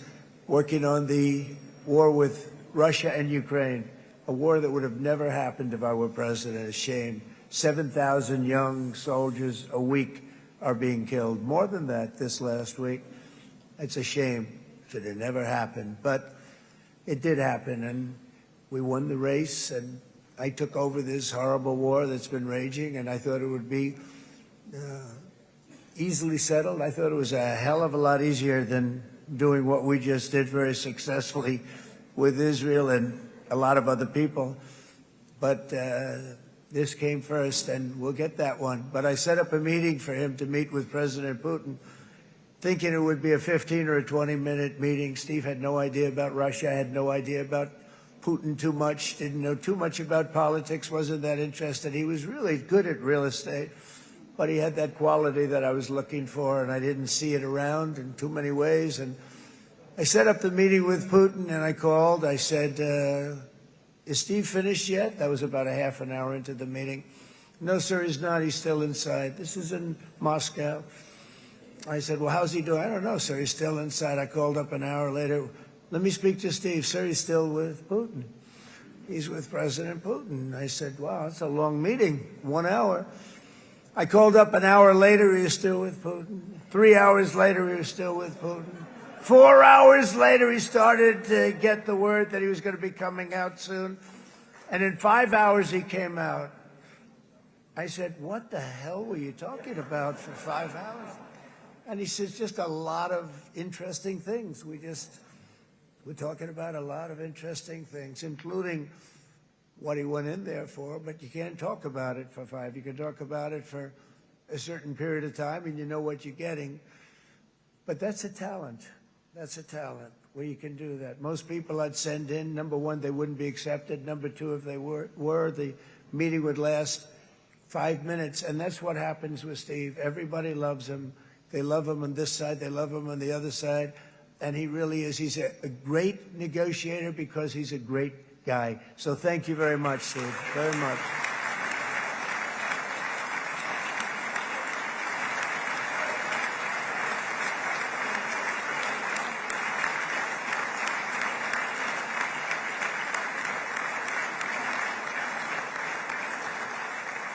working on the war with Russia and Ukraine, a war that would have never happened if I were president. A shame. 7,000 young soldiers a week are being killed. More than that this last week. It's a shame. Should have never happened. But it did happen, and we won the race, and I took over this horrible war that's been raging, and I thought it would be easily settled. I thought it was a hell of a lot easier than doing what we just did very successfully with Israel and a lot of other people. But this came first, and we'll get that one. But I set up a meeting for him to meet with President Putin, thinking it would be a 15 or a 20-minute meeting. Steve had no idea about Russia, had no idea about Putin too much, didn't know too much about politics, wasn't that interested. He was really good at real estate, but he had that quality that I was looking for, and I didn't see it around in too many ways. And I set up the meeting with Putin, and I called. I said, is Steve finished yet? That was about a half an hour into the meeting. No, sir, he's not. He's still inside. This is in Moscow. I said, well, how's he doing? I don't know, sir. He's still inside. I called up an hour later. Let me speak to Steve. Sir, he's still with Putin. He's with President Putin. I said, wow, that's a long meeting, 1 hour. I called up an hour later, he was still with Putin. 3 hours later, he was still with Putin. 4 hours later, he started to get the word that he was going to be coming out soon. And in 5 hours, he came out. I said, what the hell were you talking about for 5 hours? And he says, just a lot of interesting things. We're talking about a lot of interesting things, including what he went in there for, but you can't talk about it for 5. You can talk about it for a certain period of time, and you know what you're getting. But that's a talent. That's a talent, where you can do that. Most people I'd send in, number one, they wouldn't be accepted. Number two, if they were, the meeting would last 5 minutes, and that's what happens with Steve. Everybody loves him. They love him on this side. They love him on the other side. and he really is. He's a great negotiator because he's a great guy. So thank you very much, Steve, very much.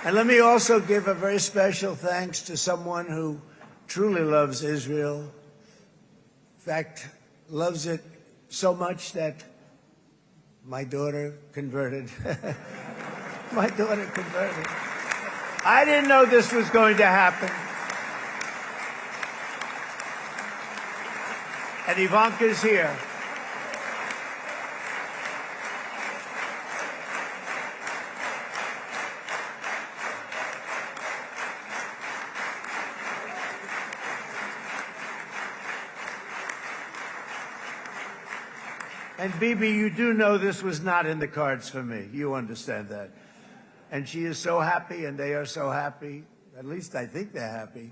And let me also give a very special thanks to someone who truly loves Israel. In fact, loves it so much that my daughter converted. My daughter converted. I didn't know this was going to happen. And Ivanka's here. And Bibi, you do know this was not in the cards for me. You understand that. And she is so happy, and they are so happy. At least I think they're happy.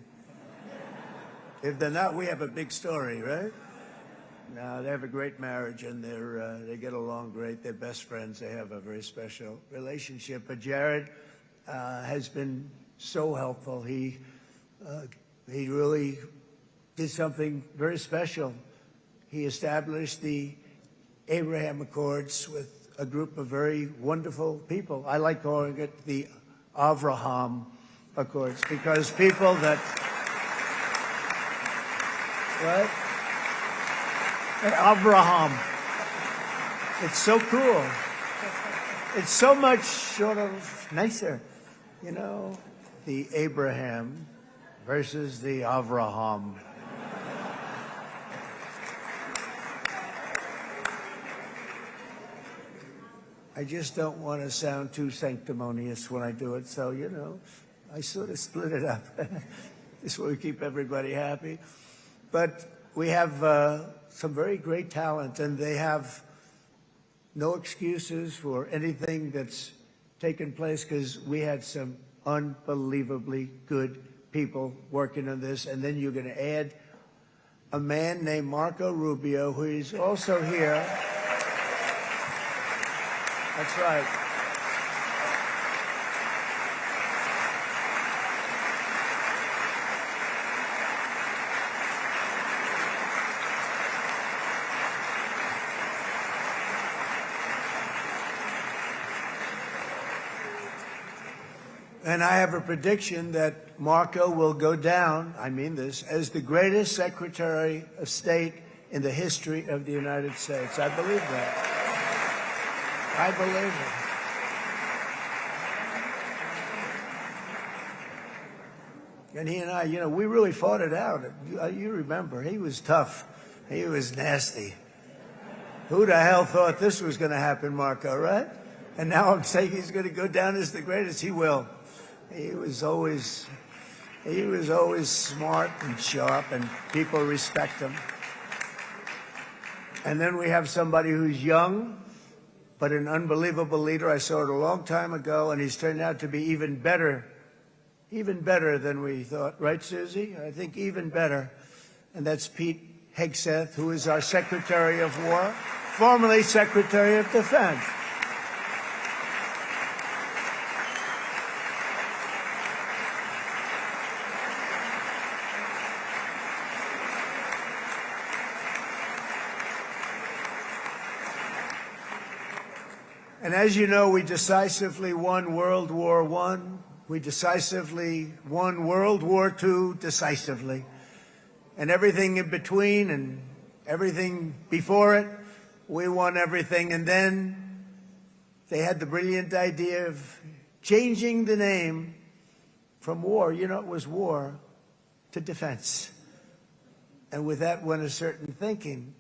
If they're not, we have a big story, right? No, they have a great marriage, and they get along great. They're best friends. They have a very special relationship. But Jared has been so helpful. He really did something very special. He established the Abraham Accords with a group of very wonderful people. I like calling it the Avraham Accords because people that, what? Avraham. It's so cool. It's so much sort of nicer, you know, the Abraham versus the Avraham. I just don't want to sound too sanctimonious when I do it, so, you know, I sort of split it up. This way we keep everybody happy. But we have some very great talent, and they have no excuses for anything that's taken place because we had some unbelievably good people working on this. And then you're going to add a man named Marco Rubio, who is also here. That's right. And I have a prediction that Marco will go down, I mean this, as the greatest Secretary of State in the history of the United States. I believe that. I believe it. And he and I, you know, we really fought it out. You remember, he was tough. He was nasty. Who the hell thought this was going to happen, Marco, right? And now I'm saying he's going to go down as the greatest. He will. He was always smart and sharp, and people respect him. And then we have somebody who's young, but an unbelievable leader. I saw it a long time ago, and he's turned out to be even better than we thought. Right, Susie? I think even better. And that's Pete Hegseth, who is our Secretary of War, formerly Secretary of Defense. And as you know, we decisively won World War I. We decisively won World War II decisively. And everything in between and everything before it, we won everything. And then they had the brilliant idea of changing the name from war, you know, it was war, to defense. And with that went a certain thinking.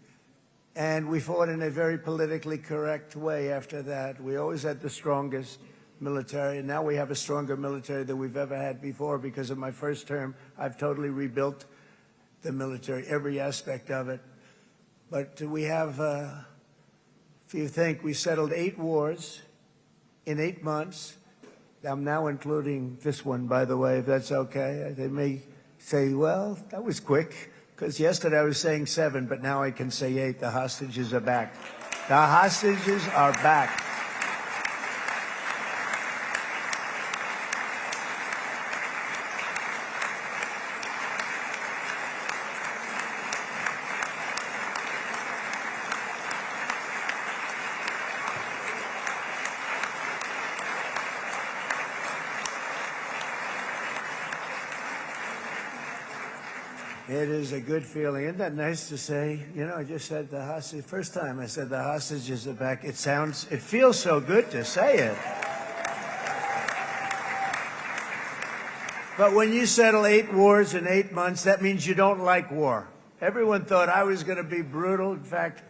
And we fought in a very politically correct way after that. We always had the strongest military, and now we have a stronger military than we've ever had before because of my first term. I've totally rebuilt the military, every aspect of it. But we have, if you think, we settled 8 wars in 8 months. I'm now including this one, by the way, if that's okay. They may say, well, that was quick. Because yesterday I was saying 7, but now I can say 8. The hostages are back. The hostages are back. It is a good feeling. Isn't that nice to say? You know, I just said the hostage. First time I said the hostages are back. It feels so good to say it. But when you settle 8 wars in 8 months, that means you don't like war. Everyone thought I was going to be brutal. In fact,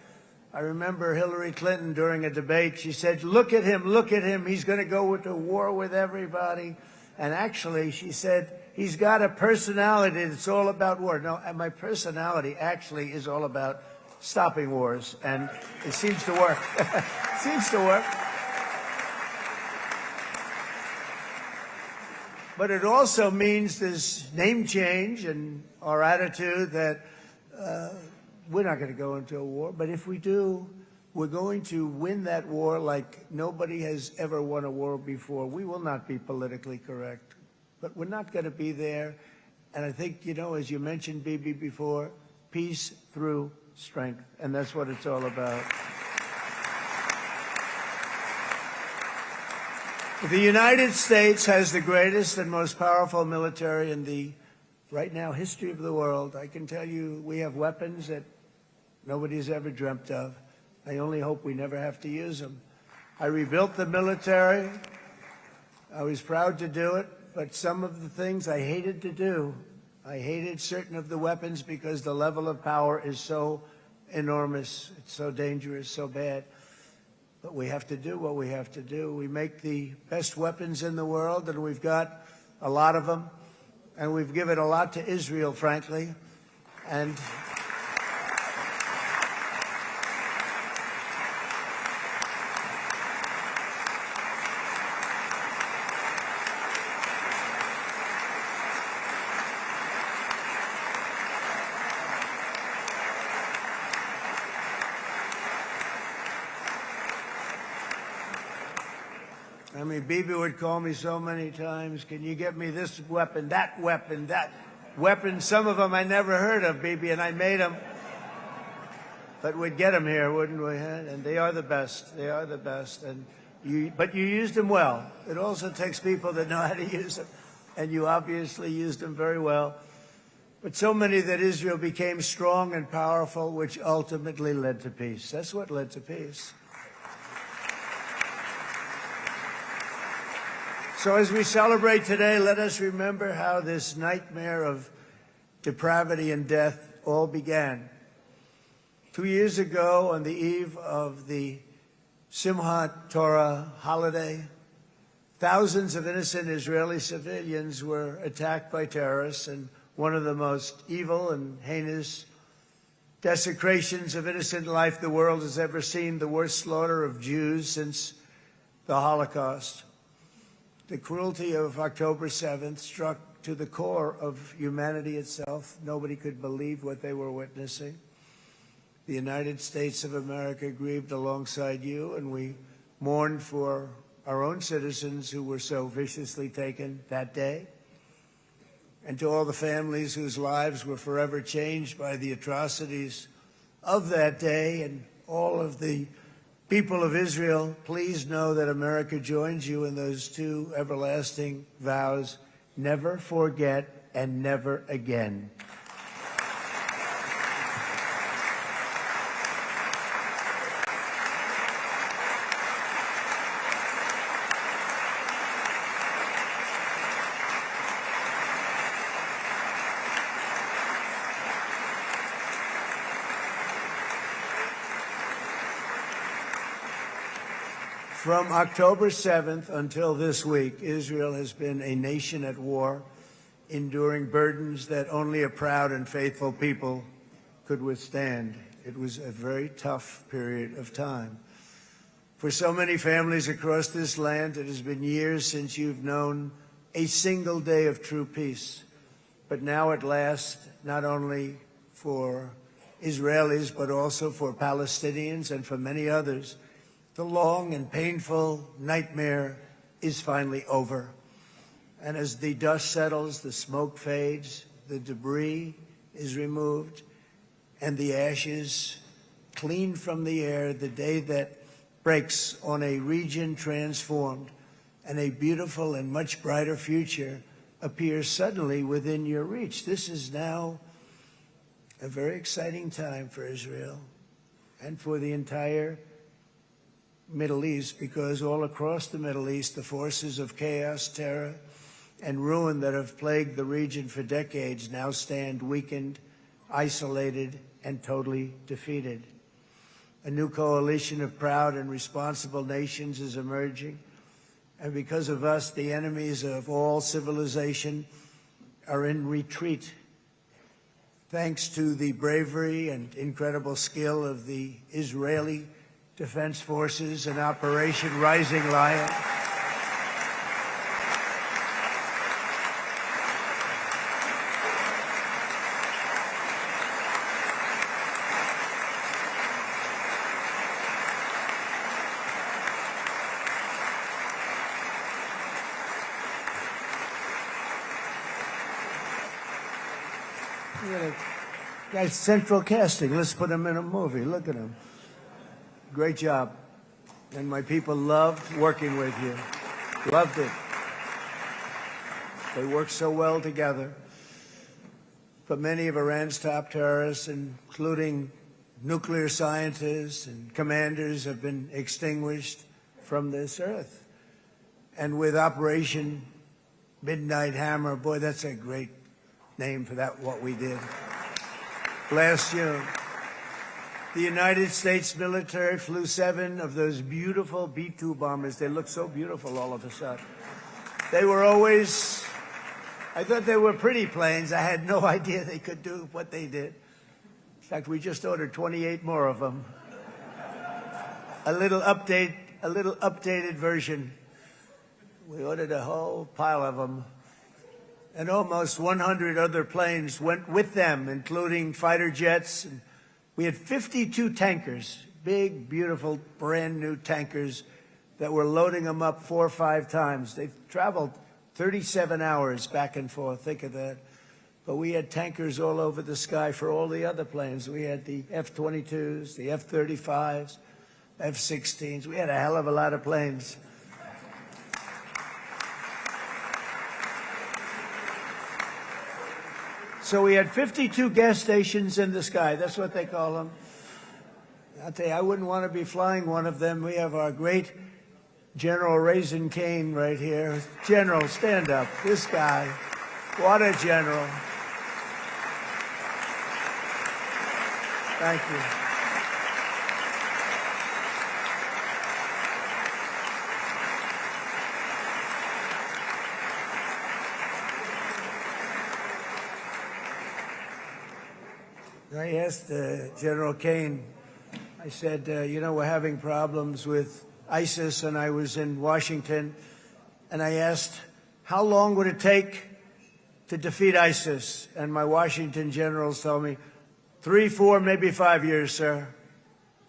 I remember Hillary Clinton during a debate, she said, look at him. He's going to go to war with everybody. And actually, she said, he's got a personality that's all about war. No, and my personality actually is all about stopping wars. And it seems to work. It seems to work. But it also means this name change and our attitude that we're not going to go into a war. But if we do, we're going to win that war like nobody has ever won a war before. We will not be politically correct, but we're not going to be there. And I think, you know, as you mentioned, Bibi, before, peace through strength. And that's what it's all about. The United States has the greatest and most powerful military in the, right now, history of the world. I can tell you we have weapons that nobody's ever dreamt of. I only hope we never have to use them. I rebuilt the military. I was proud to do it, but some of the things I hated to do. I hated certain of the weapons because the level of power is so enormous. It's so dangerous, so bad. But we have to do what we have to do. We make the best weapons in the world, and we've got a lot of them. And we've given a lot to Israel, frankly. And I mean, Bibi would call me so many times, can you get me this weapon, that weapon, that weapon? Some of them I never heard of, Bibi, and I made them. But we'd get them here, wouldn't we? And they are the best. They are the best. But you used them well. It also takes people that know how to use them. And you obviously used them very well. But so many that Israel became strong and powerful, which ultimately led to peace. That's what led to peace. So as we celebrate today, let us remember how this nightmare of depravity and death all began. 2 years ago, on the eve of the Simchat Torah holiday, thousands of innocent Israeli civilians were attacked by terrorists, and one of the most evil and heinous desecrations of innocent life the world has ever seen, the worst slaughter of Jews since the Holocaust. The cruelty of October 7th struck to the core of humanity itself. Nobody could believe what they were witnessing. The United States of America grieved alongside you, and we mourned for our own citizens who were so viciously taken that day. And to all the families whose lives were forever changed by the atrocities of that day, and all of the people of Israel, please know that America joins you in those two everlasting vows: never forget and never again. From October 7th until this week, Israel has been a nation at war, enduring burdens that only a proud and faithful people could withstand. It was a very tough period of time. For so many families across this land, it has been years since you've known a single day of true peace. But now at last, not only for Israelis, but also for Palestinians and for many others. The long and painful nightmare is finally over. And as the dust settles, the smoke fades, the debris is removed, and the ashes cleaned from the air, the day that breaks on a region transformed, and a beautiful and much brighter future appears suddenly within your reach. This is now a very exciting time for Israel and for the entire Middle East, because all across the Middle East, the forces of chaos, terror, and ruin that have plagued the region for decades now stand weakened, isolated, and totally defeated. A new coalition of proud and responsible nations is emerging, and because of us, the enemies of all civilization are in retreat. Thanks to the bravery and incredible skill of the Israeli Defense Forces and Operation Rising Lion, Guy's central casting. Let's put him in a movie. Look at him. Great job. And my people loved working with you. Loved it. They worked so well together. But many of Iran's top terrorists, including nuclear scientists and commanders, have been extinguished from this earth. And with Operation Midnight Hammer, boy, that's a great name for that, what we did. Last June, the United States military flew 7 of those beautiful B-2 bombers. They look so beautiful all of a sudden. They were always, I thought they were pretty planes. I had no idea they could do what they did. In fact, we just ordered 28 more of them. A little updated version. We ordered a whole pile of them. And almost 100 other planes went with them, including fighter jets. And we had 52 tankers, big, beautiful, brand new tankers that were loading them up 4 or 5 times. They've traveled 37 hours back and forth. Think of that. But we had tankers all over the sky for all the other planes. We had the F-22s, the F-35s, F-16s. We had a hell of a lot of planes. So we had 52 gas stations in the sky. That's what they call them. I'll tell you, I wouldn't want to be flying one of them. We have our great General Raisin Cain right here. General, stand up. This guy. What a general. Thank you. I asked General Cain, I said, you know, we're having problems with ISIS, and I was in Washington, and I asked, how long would it take to defeat ISIS? And my Washington generals told me, 3, 4, maybe 5 years, sir.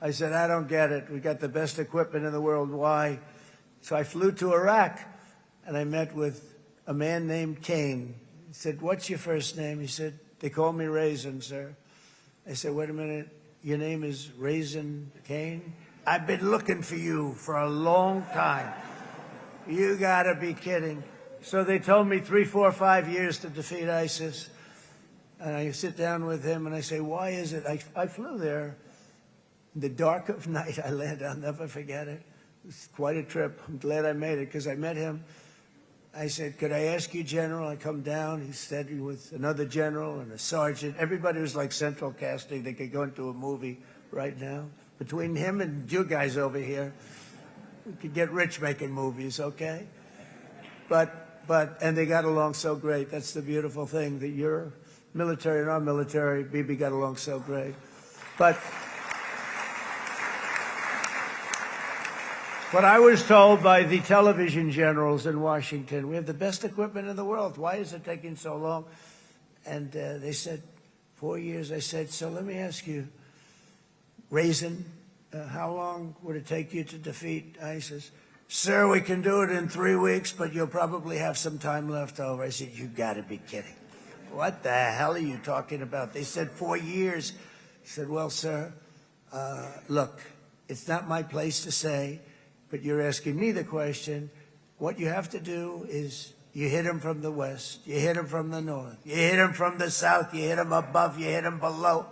I said, I don't get it. We got the best equipment in the world. Why? So I flew to Iraq, and I met with a man named Cain. He said, what's your first name? He said, they call me Raisin, sir. I said, wait a minute, your name is Raisin Cain? I've been looking for you for a long time. You gotta be kidding. So they told me 3, 4, 5 years to defeat ISIS. And I sit down with him and I say, why is it? I flew there in the dark of night. I landed, I'll never forget it. It was quite a trip. I'm glad I made it because I met him. I said, could I ask you, General? I come down. He's standing with another general and a sergeant. Everybody was like central casting. They could go into a movie right now. Between him and you guys over here, we could get rich making movies, okay? And they got along so great. That's the beautiful thing, that your military and our military, Bibi, got along so great. But I was told by the television generals in Washington, we have the best equipment in the world. Why is it taking so long? And they said, 4 years. I said, so let me ask you, Raisin, how long would it take you to defeat ISIS? Sir, we can do it in 3 weeks, but you'll probably have some time left over. I said, you got to be kidding. What the hell are you talking about? They said 4 years. I said, well, sir, look, it's not my place to say, but you're asking me the question. What you have to do is you hit him from the west, you hit him from the north, you hit him from the south, you hit him above, you hit him below.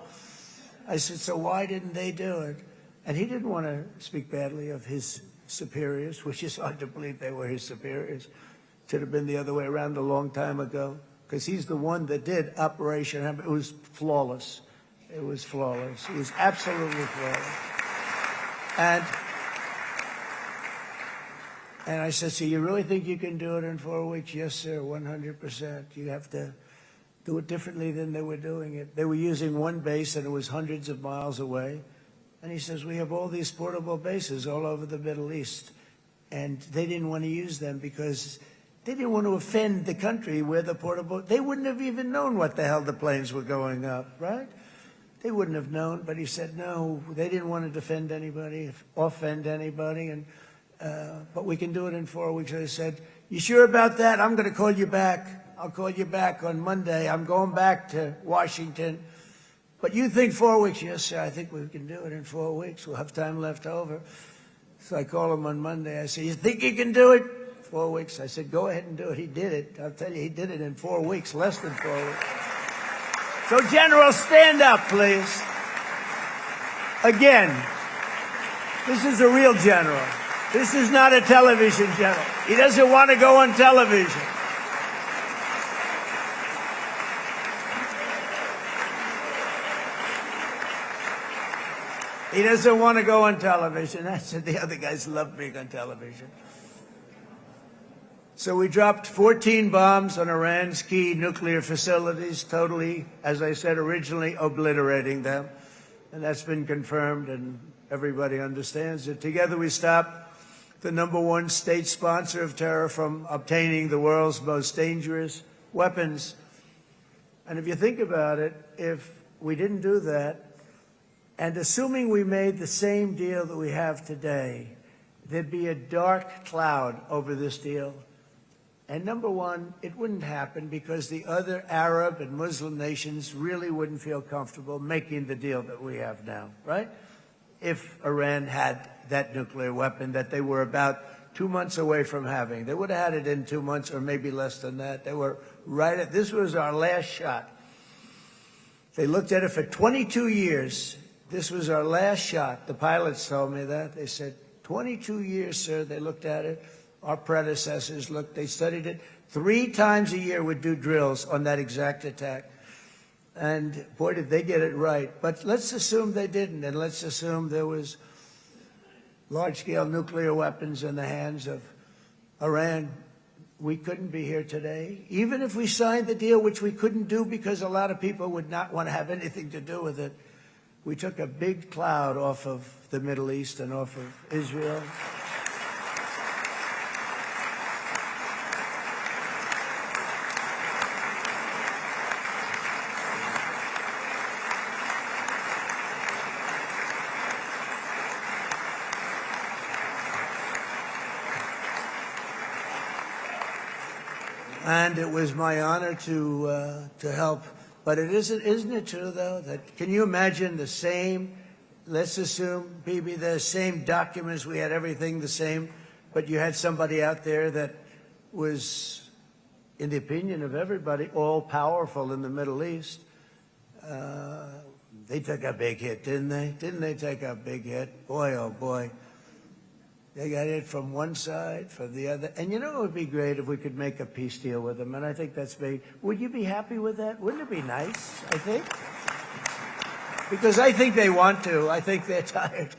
I said, so why didn't they do it? And he didn't want to speak badly of his superiors, which is hard to believe they were his superiors. Should have been the other way around a long time ago, because he's the one that did Operation Hammer. It was flawless. It was flawless. It was absolutely flawless. And I said, so you really think you can do it in 4 weeks? Yes, sir, 100%. You have to do it differently than they were doing it. They were using one base, and it was hundreds of miles away. And he says, we have all these portable bases all over the Middle East. And they didn't want to use them because they didn't want to offend the country where the portable... They wouldn't have even known what the hell the planes were going up, right? They wouldn't have known. But he said, no, they didn't want to defend anybody, offend anybody. And but we can do it in 4 weeks. I said, you sure about that? I'm going to call you back. I'll call you back on Monday. I'm going back to Washington. But you think 4 weeks? Yes, sir, I think we can do it in 4 weeks. We'll have time left over. So I call him on Monday. I said, you think you can do it? 4 weeks. I said, go ahead and do it. He did it. I'll tell you, he did it in 4 weeks, less than 4 weeks. So, General, stand up, please. Again, this is a real general. This is not a television general. He doesn't want to go on television. He doesn't want to go on television. I said the other guys love being on television. So we dropped 14 bombs on Iran's key nuclear facilities, totally, as I said originally, obliterating them. And that's been confirmed, and everybody understands it. Together we stopped the #1 state sponsor of terror from obtaining the world's most dangerous weapons. And if you think about it, if we didn't do that, and assuming we made the same deal that we have today, there'd be a dark cloud over this deal. And #1, it wouldn't happen because the other Arab and Muslim nations really wouldn't feel comfortable making the deal that we have now, right? If Iran had that nuclear weapon that they were about 2 months away from having. They would have had it in 2 months or maybe less than that. They were right at, this was our last shot. They looked at it for 22 years. This was our last shot. The pilots told me that. They said, 22 years, sir. They looked at it. Our predecessors looked, they studied it. 3 times a year would do drills on that exact attack. And boy, did they get it right. But let's assume they didn't, and let's assume there was large-scale nuclear weapons in the hands of Iran. We couldn't be here today. Even if we signed the deal, which we couldn't do because a lot of people would not want to have anything to do with it, we took a big cloud off of the Middle East and off of Israel. And it was my honor to help. But isn't it true, though, that can you imagine the same, let's assume, Bibi, the same documents, we had everything the same, but you had somebody out there that was, in the opinion of everybody, all-powerful in the Middle East. They took a big hit, didn't they? Didn't they take a big hit? Boy, oh boy. They got it from one side, from the other. And you know, it would be great if we could make a peace deal with them. And I think that's big. Would you be happy with that? Wouldn't it be nice, I think? Because I think they want to. I think they're tired.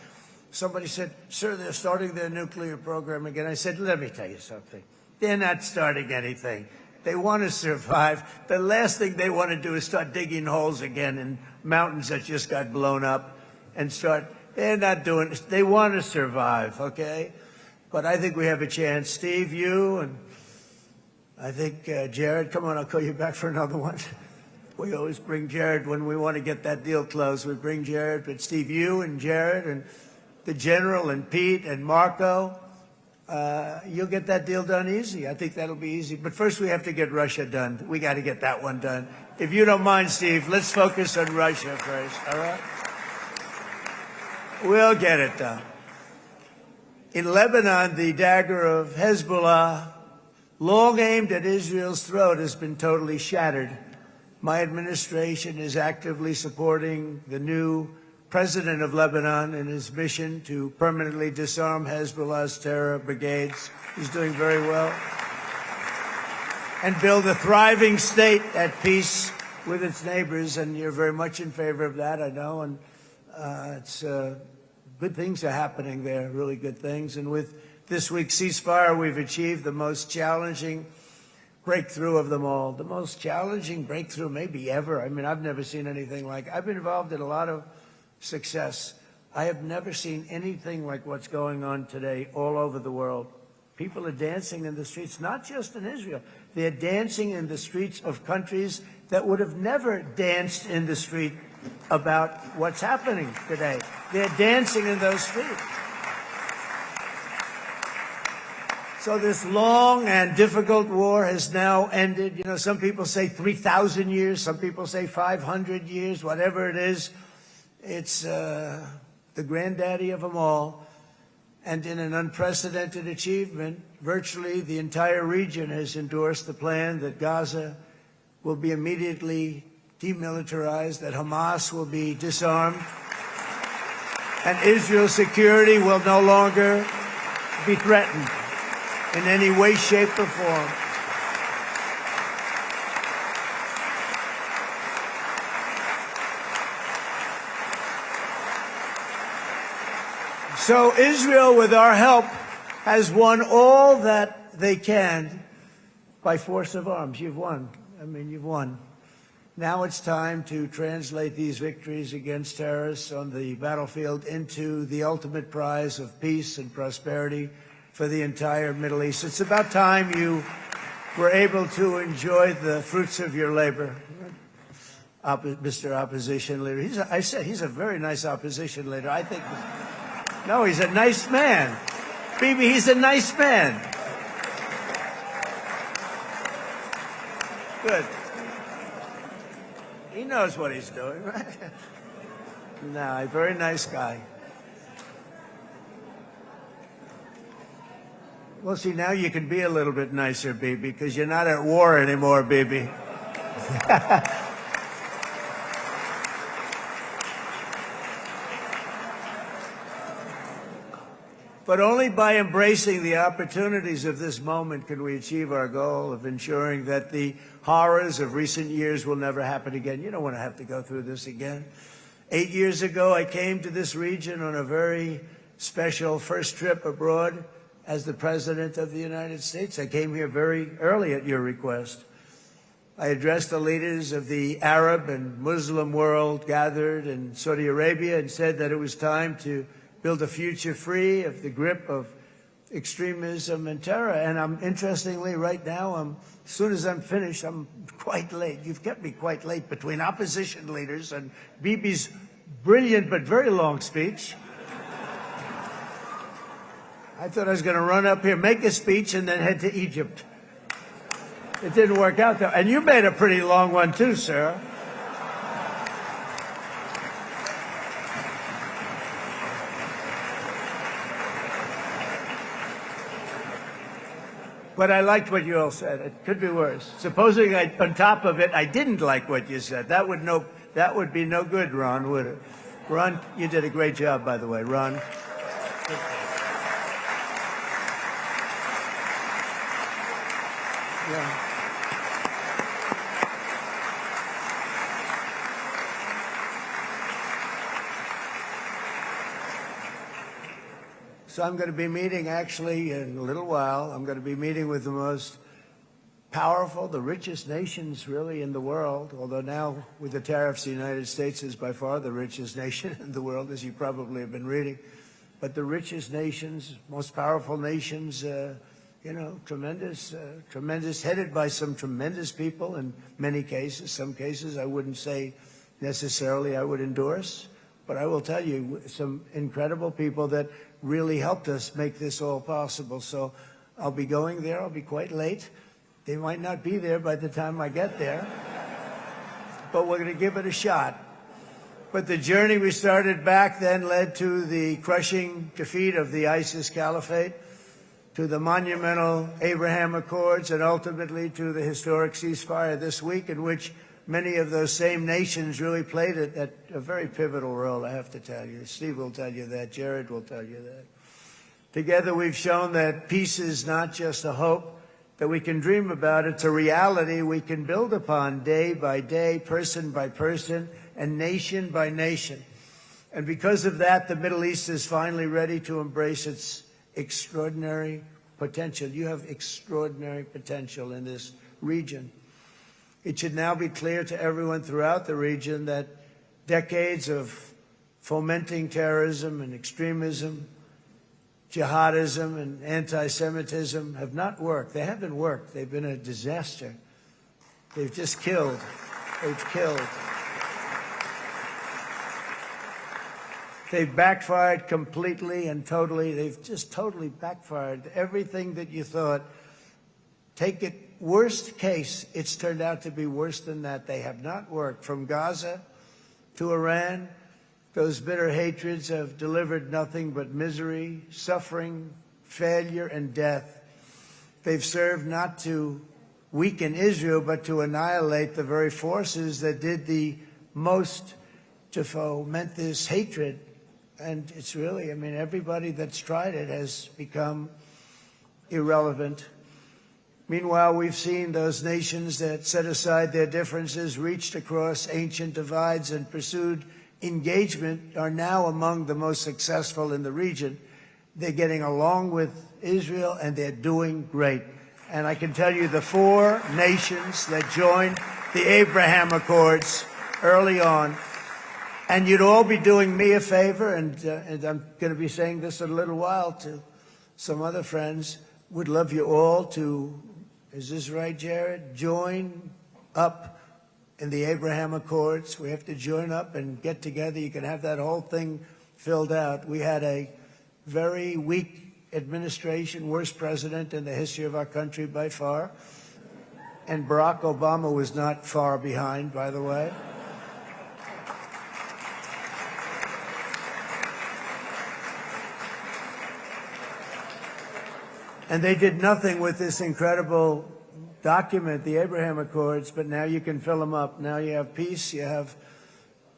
Somebody said, sir, they're starting their nuclear program again. I said, let me tell you something. They're not starting anything. They want to survive. The last thing they want to do is start digging holes again in mountains that just got blown up and start... They're not doing it. They want to survive, okay? But I think we have a chance. Steve, you, and I think Jared, come on, I'll call you back for another one. We always bring Jared when we want to get that deal closed. We bring Jared, but Steve, you and Jared and the General and Pete and Marco, you'll get that deal done easy. I think that'll be easy. But first we have to get Russia done. We got to get that one done. If you don't mind, Steve, let's focus on Russia first, all right? We'll get it done. In Lebanon, the dagger of Hezbollah, long aimed at Israel's throat, has been totally shattered. My administration is actively supporting the new president of Lebanon in his mission to permanently disarm Hezbollah's terror brigades. He's doing very well. And build a thriving state at peace with its neighbors. And you're very much in favor of that, I know. And it's good things are happening there, really good things. And with this week's ceasefire, we've achieved the most challenging breakthrough of them all. The most challenging breakthrough maybe ever. I mean, I've never seen anything like it. I've been involved in a lot of success. I have never seen anything like what's going on today all over the world. People are dancing in the streets, not just in Israel. They're dancing in the streets of countries that would have never danced in the street about what's happening today. They're dancing in those streets. So this long and difficult war has now ended. You know, some people say 3,000 years, some people say 500 years, whatever it is. It's the granddaddy of them all. And in an unprecedented achievement, virtually the entire region has endorsed the plan that Gaza will be immediately demilitarized, that Hamas will be disarmed, and Israel's security will no longer be threatened in any way, shape, or form. So Israel, with our help, has won all that they can by force of arms. You've won. I mean, you've won. Now it's time to translate these victories against terrorists on the battlefield into the ultimate prize of peace and prosperity for the entire Middle East. It's about time you were able to enjoy the fruits of your labor. Mr. Opposition Leader. I said he's a very nice opposition leader. I think... No, he's a nice man. Bibi, he's a nice man. Good. He knows what he's doing, right? No, a very nice guy. Well, see, now you can be a little bit nicer, Bibi, because you're not at war anymore, Bibi. But only by embracing the opportunities of this moment can we achieve our goal of ensuring that the horrors of recent years will never happen again. You don't want to have to go through this again. 8 years ago, I came to this region on a very special first trip abroad as the President of the United States. I came here very early at your request. I addressed the leaders of the Arab and Muslim world gathered in Saudi Arabia and said that it was time to build a future free of the grip of extremism and terror. And interestingly, right now, as soon as I'm finished, I'm quite late. You've kept me quite late between opposition leaders and Bibi's brilliant but very long speech. I thought I was going to run up here, make a speech, and then head to Egypt. It didn't work out, though. And you made a pretty long one, too, sir. But I liked what you all said. It could be worse. Supposing on top of it, I didn't like what you said. That would be no good, Ron, would it? Ron, you did a great job, by the way, Ron. Yeah. So I'm going to be meeting, actually, in a little while, I'm going to be meeting with the most powerful, the richest nations, really, in the world, although now, with the tariffs, the United States is by far the richest nation in the world, as you probably have been reading. But the richest nations, most powerful nations tremendous, headed by some tremendous people in many cases. Some cases I wouldn't say necessarily I would endorse, but I will tell you some incredible people that really helped us make this all possible. So I'll be going there. I'll be quite late. They might not be there by the time I get there, but we're going to give it a shot. But the journey we started back then led to the crushing defeat of the ISIS caliphate, to the monumental Abraham Accords, and ultimately to the historic ceasefire this week, in which many of those same nations really played a very pivotal role, I have to tell you. Steve will tell you that. Jared will tell you that. Together we've shown that peace is not just a hope that we can dream about. It's a reality we can build upon day by day, person by person, and nation by nation. And because of that, the Middle East is finally ready to embrace its extraordinary potential. You have extraordinary potential in this region. It should now be clear to everyone throughout the region that decades of fomenting terrorism and extremism, jihadism and anti-Semitism have not worked. They haven't worked. They've been a disaster. They've just killed. They've killed. They've backfired completely and totally. They've just totally backfired. Everything that you thought, take it worst case, it's turned out to be worse than that. They have not worked. From Gaza to Iran, those bitter hatreds have delivered nothing but misery, suffering, failure, and death. They've served not to weaken Israel, but to annihilate the very forces that did the most to foment this hatred. And it's really, everybody that's tried it has become irrelevant. Meanwhile, we've seen those nations that set aside their differences, reached across ancient divides, and pursued engagement are now among the most successful in the region. They're getting along with Israel, and they're doing great. And I can tell you the 4 nations that joined the Abraham Accords early on, and you'd all be doing me a favor, and I'm going to be saying this in a little while to some other friends, would love you all to, is this right, Jared? Join up in the Abraham Accords. We have to join up and get together. You can have that whole thing filled out. We had a very weak administration, worst president in the history of our country by far. And Barack Obama was not far behind, by the way. And they did nothing with this incredible document, the Abraham Accords, but now you can fill them up. Now you have peace, you have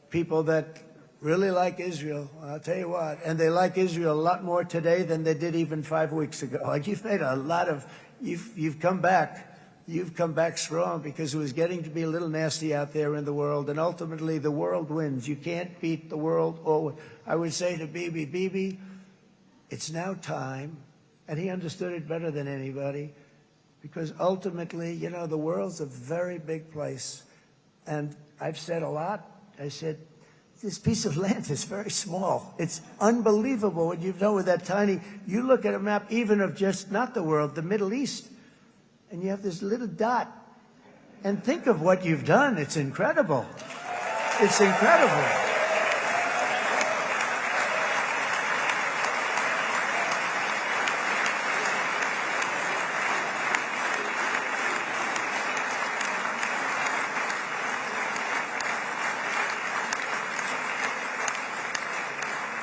people that really like Israel. I'll tell you what, and they like Israel a lot more today than they did even 5 weeks ago. Like, you've made a lot of, you've come back. You've come back strong, because it was getting to be a little nasty out there in the world, and ultimately the world wins. You can't beat the world. Or I would say to Bibi, it's now time, and he understood it better than anybody, because ultimately, the world's a very big place. And I've said a lot. I said, this piece of land is very small. It's unbelievable what you've done with that tiny, you look at a map even of just not the world, the Middle East, and you have this little dot. And think of what you've done. It's incredible. It's incredible.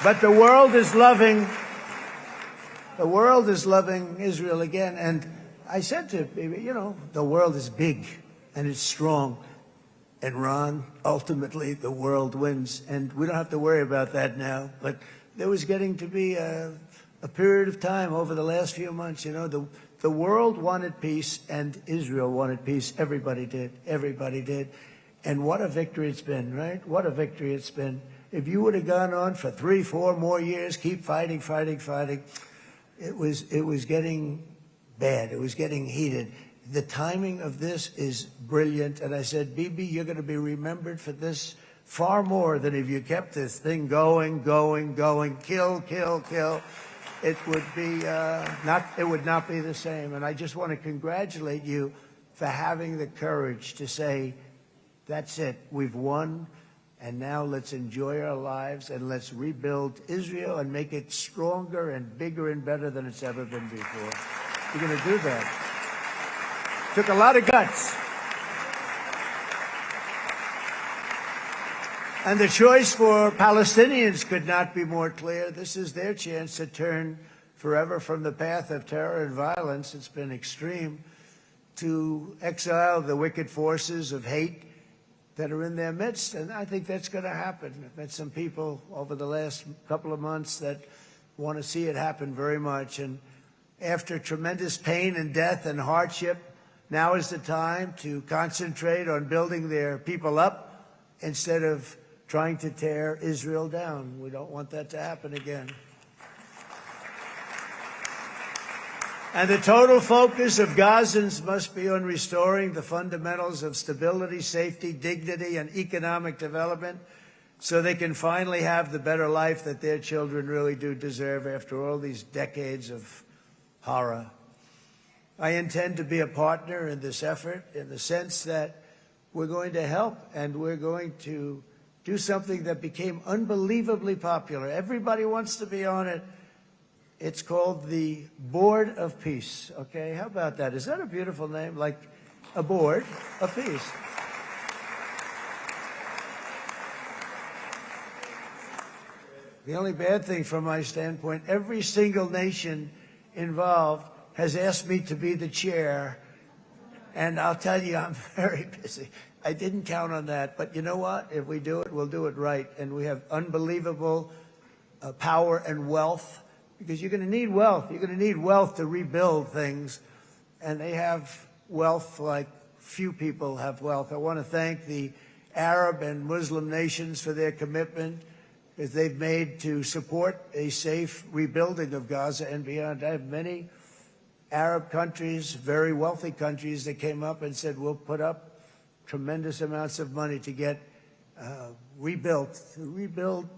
But the world is loving Israel again. And I said to Bibi, the world is big and it's strong. And Ron, ultimately, the world wins. And we don't have to worry about that now. But there was getting to be a period of time over the last few months, the world wanted peace and Israel wanted peace. Everybody did. Everybody did. And what a victory it's been, right? What a victory it's been. If you would have gone on for 3-4 more years, keep fighting, it was getting bad. It was getting heated. The timing of this is brilliant. And I said, Bibi, you're going to be remembered for this far more than if you kept this thing going, kill. it would not be the same. And I just want to congratulate you for having the courage to say, that's it, we've won, and now let's enjoy our lives and let's rebuild Israel and make it stronger and bigger and better than it's ever been before. You're going to do that. Took a lot of guts. And the choice for Palestinians could not be more clear. This is their chance to turn forever from the path of terror and violence. It's been extreme, to exile the wicked forces of hate that are in their midst. And I think that's going to happen. I've met some people over the last couple of months that want to see it happen very much. And after tremendous pain and death and hardship, now is the time to concentrate on building their people up instead of trying to tear Israel down. We don't want that to happen again. And the total focus of Gazans must be on restoring the fundamentals of stability, safety, dignity, and economic development so they can finally have the better life that their children really do deserve after all these decades of horror. I intend to be a partner in this effort in the sense that we're going to help and we're going to do something that became unbelievably popular. Everybody wants to be on it. It's called the Board of Peace. Okay, how about that? Is that a beautiful name? Like a board of peace. The only bad thing from my standpoint, every single nation involved has asked me to be the chair, and I'll tell you, I'm very busy. I didn't count on that, but you know what? If we do it, we'll do it right. And we have unbelievable power and wealth, because you're going to need wealth. You're going to need wealth to rebuild things, and they have wealth like few people have wealth. I want to thank the Arab and Muslim nations for their commitment that they've made to support a safe rebuilding of Gaza and beyond. I have many Arab countries, very wealthy countries, that came up and said, we'll put up tremendous amounts of money to get rebuild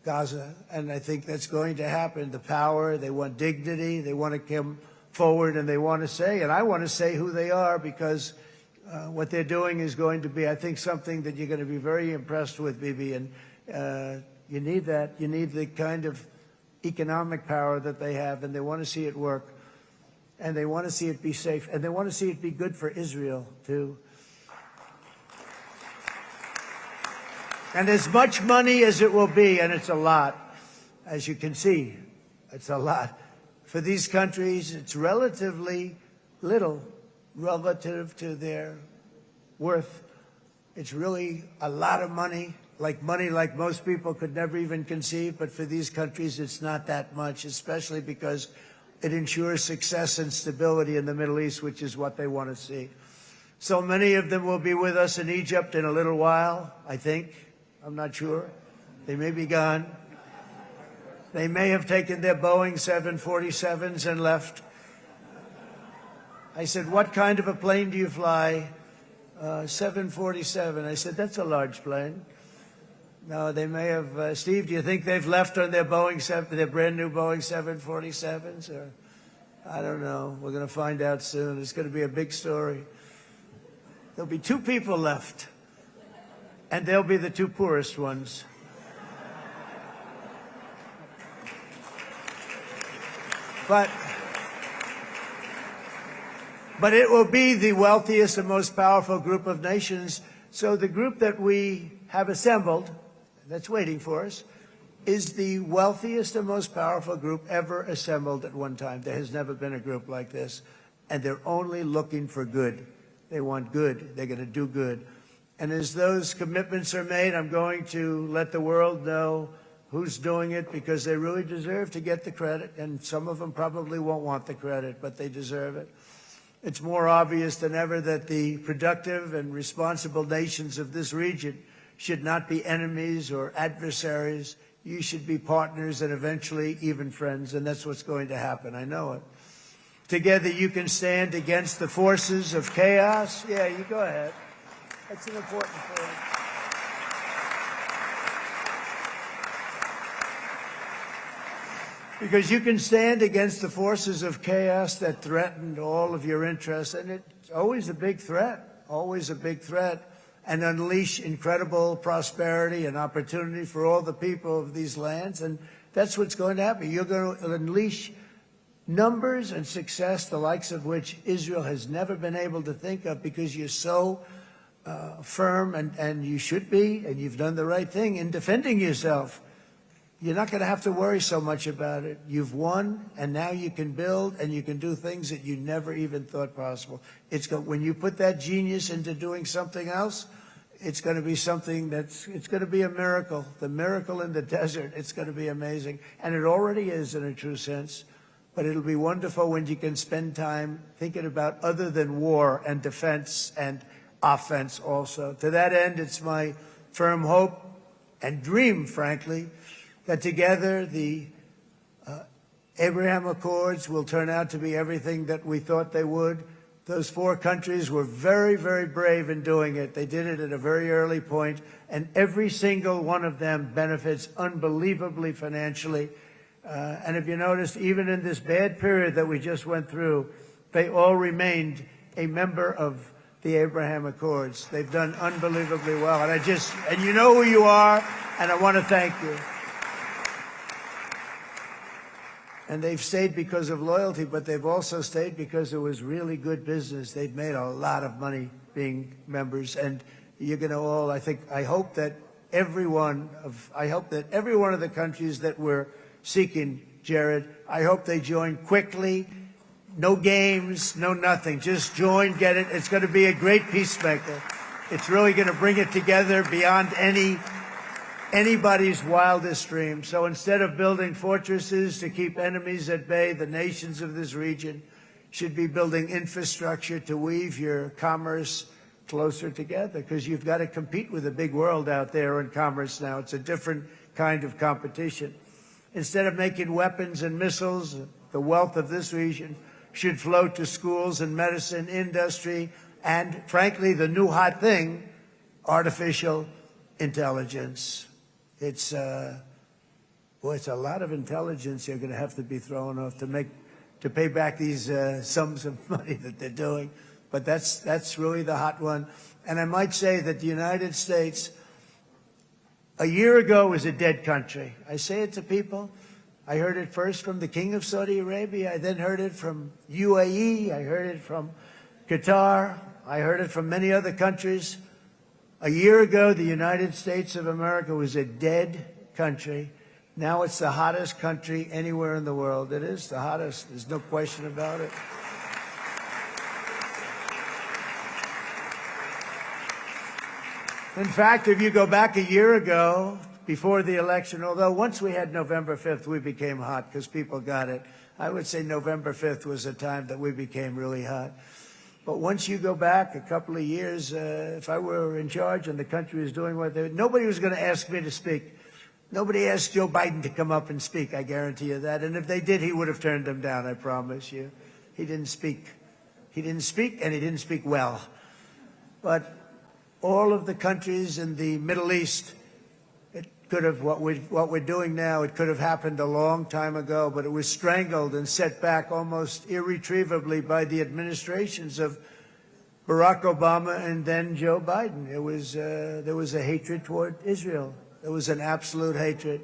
Gaza, and I think that's going to happen. The power, they want dignity, they want to come forward, and they want to say, and I want to say who they are, because what they're doing is going to be, I think, something that you're going to be very impressed with, Bibi, and you need that. You need the kind of economic power that they have, and they want to see it work, and they want to see it be safe, and they want to see it be good for Israel, too. And as much money as it will be, and it's a lot, as you can see, it's a lot. For these countries, it's relatively little relative to their worth. It's really a lot of money like most people could never even conceive, but for these countries, it's not that much, especially because it ensures success and stability in the Middle East, which is what they want to see. So many of them will be with us in Egypt in a little while, I think. I'm not sure. They may be gone. They may have taken their Boeing 747s and left. I said, what kind of a plane do you fly? 747. I said, that's a large plane. No, they may have. Steve, do you think they've left on their their brand new Boeing 747s? Or I don't know. We're going to find out soon. It's going to be a big story. There'll be 2 people left, and they'll be the 2 poorest ones. But it will be the wealthiest and most powerful group of nations. So the group that we have assembled, that's waiting for us, is the wealthiest and most powerful group ever assembled at one time. There has never been a group like this. And they're only looking for good. They want good. They're going to do good. And as those commitments are made, I'm going to let the world know who's doing it, because they really deserve to get the credit. And some of them probably won't want the credit, but they deserve it. It's more obvious than ever that the productive and responsible nations of this region should not be enemies or adversaries. You should be partners and eventually even friends, and that's what's going to happen. I know it. Together you can stand against the forces of chaos. Yeah, you go ahead. That's an important point. Because you can stand against the forces of chaos that threatened all of your interests, and it's always a big threat, and unleash incredible prosperity and opportunity for all the people of these lands, and that's what's going to happen. You're going to unleash numbers and success, the likes of which Israel has never been able to think of, because you're so firm, and you should be, and you've done the right thing in defending yourself. You're not going to have to worry so much about it. You've won, and now you can build, and you can do things that you never even thought possible. When you put that genius into doing something else, it's going to be something it's going to be a miracle. The miracle in the desert, it's going to be amazing. And it already is in a true sense. But it'll be wonderful when you can spend time thinking about other than war and defense and offense also. To that end, it's my firm hope and dream, frankly, that together the Abraham Accords will turn out to be everything that we thought they would. Those 4 countries were very, very brave in doing it. They did it at a very early point, and every single one of them benefits unbelievably financially. And if you noticed, even in this bad period that we just went through, they all remained a member of the Abraham Accords. They've done unbelievably well. And you know who you are, and I want to thank you. And they've stayed because of loyalty, but they've also stayed because it was really good business. They've made a lot of money being members, and you're going to all, I hope that every one of the countries that we're seeking, Jared, I hope they join quickly. No games, no nothing. Just join, get it. It's going to be a great peacemaker. It's really going to bring it together beyond anybody's wildest dream. So instead of building fortresses to keep enemies at bay, the nations of this region should be building infrastructure to weave your commerce closer together, because you've got to compete with the big world out there in commerce now. It's a different kind of competition. Instead of making weapons and missiles, the wealth of this region should flow to schools and medicine, industry, and, frankly, the new hot thing, artificial intelligence. It's a lot of intelligence you're going to have to be throwing off to pay back these sums of money that they're doing. But that's really the hot one. And I might say that the United States, a year ago, was a dead country. I say it to people. I heard it first from the King of Saudi Arabia. I then heard it from UAE. I heard it from Qatar. I heard it from many other countries. A year ago, the United States of America was a dead country. Now it's the hottest country anywhere in the world. It is the hottest. There's no question about it. In fact, if you go back a year ago, before the election, although once we had November 5th, we became hot because people got it. I would say November 5th was a time that we became really hot. But once you go back a couple of years, if I were in charge and the country was doing what they, nobody was going to ask me to speak. Nobody asked Joe Biden to come up and speak, I guarantee you that. And if they did, he would have turned them down, I promise you. He didn't speak. He didn't speak, and he didn't speak well. But all of the countries in the Middle East, it could have, what we're doing now, it could have happened a long time ago, but it was strangled and set back almost irretrievably by the administrations of Barack Obama and then Joe Biden. It was, there was a hatred toward Israel. There was an absolute hatred.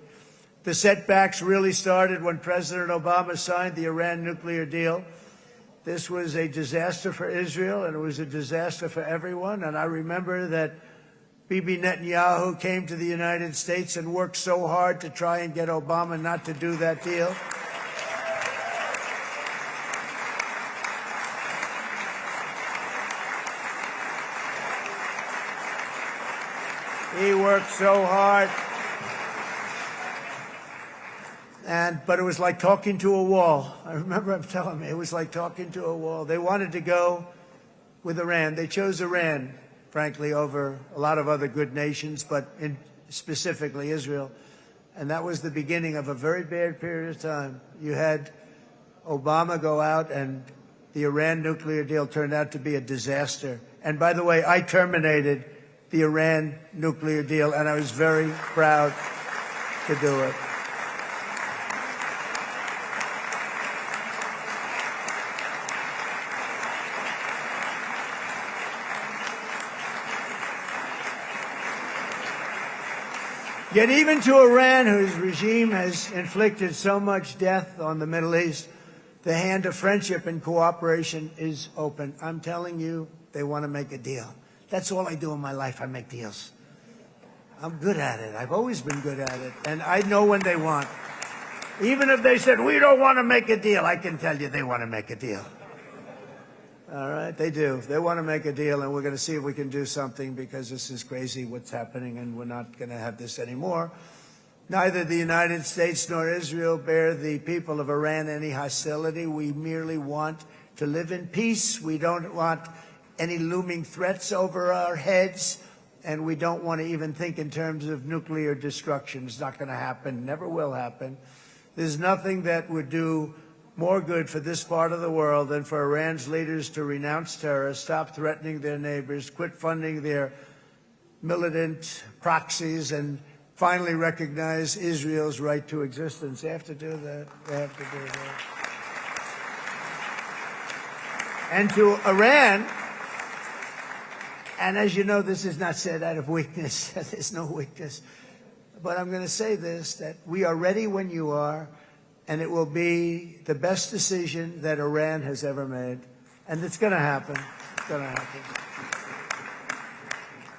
The setbacks really started when President Obama signed the Iran nuclear deal. This was a disaster for Israel, and it was a disaster for everyone. And I remember that Bibi Netanyahu came to the United States and worked so hard to try and get Obama not to do that deal. He worked so hard. But it was like talking to a wall. I remember him telling me it was like talking to a wall. They wanted to go with Iran. They chose Iran, frankly, over a lot of other good nations, but specifically Israel. And that was the beginning of a very bad period of time. You had Obama go out, and the Iran nuclear deal turned out to be a disaster. And by the way, I terminated the Iran nuclear deal, and I was very proud to do it. Yet even to Iran, whose regime has inflicted so much death on the Middle East, the hand of friendship and cooperation is open. I'm telling you, they want to make a deal. That's all I do in my life. I make deals. I'm good at it. I've always been good at it. And I know when they want. Even if they said, we don't want to make a deal, I can tell you they want to make a deal. All right, they do. They want to make a deal, and we're going to see if we can do something, because this is crazy what's happening, and we're not going to have this anymore. Neither the United States nor Israel bear the people of Iran any hostility. We merely want to live in peace. We don't want any looming threats over our heads, and we don't want to even think in terms of nuclear destruction. It's not going to happen, never will happen. There's nothing that would do more good for this part of the world than for Iran's leaders to renounce terror, stop threatening their neighbors, quit funding their militant proxies, and finally recognize Israel's right to existence. They have to do that. They have to do that. And to Iran, and as you know, this is not said out of weakness. There's no weakness. But I'm going to say this, that we are ready when you are, and it will be the best decision that Iran has ever made. And it's going to happen. It's going to happen.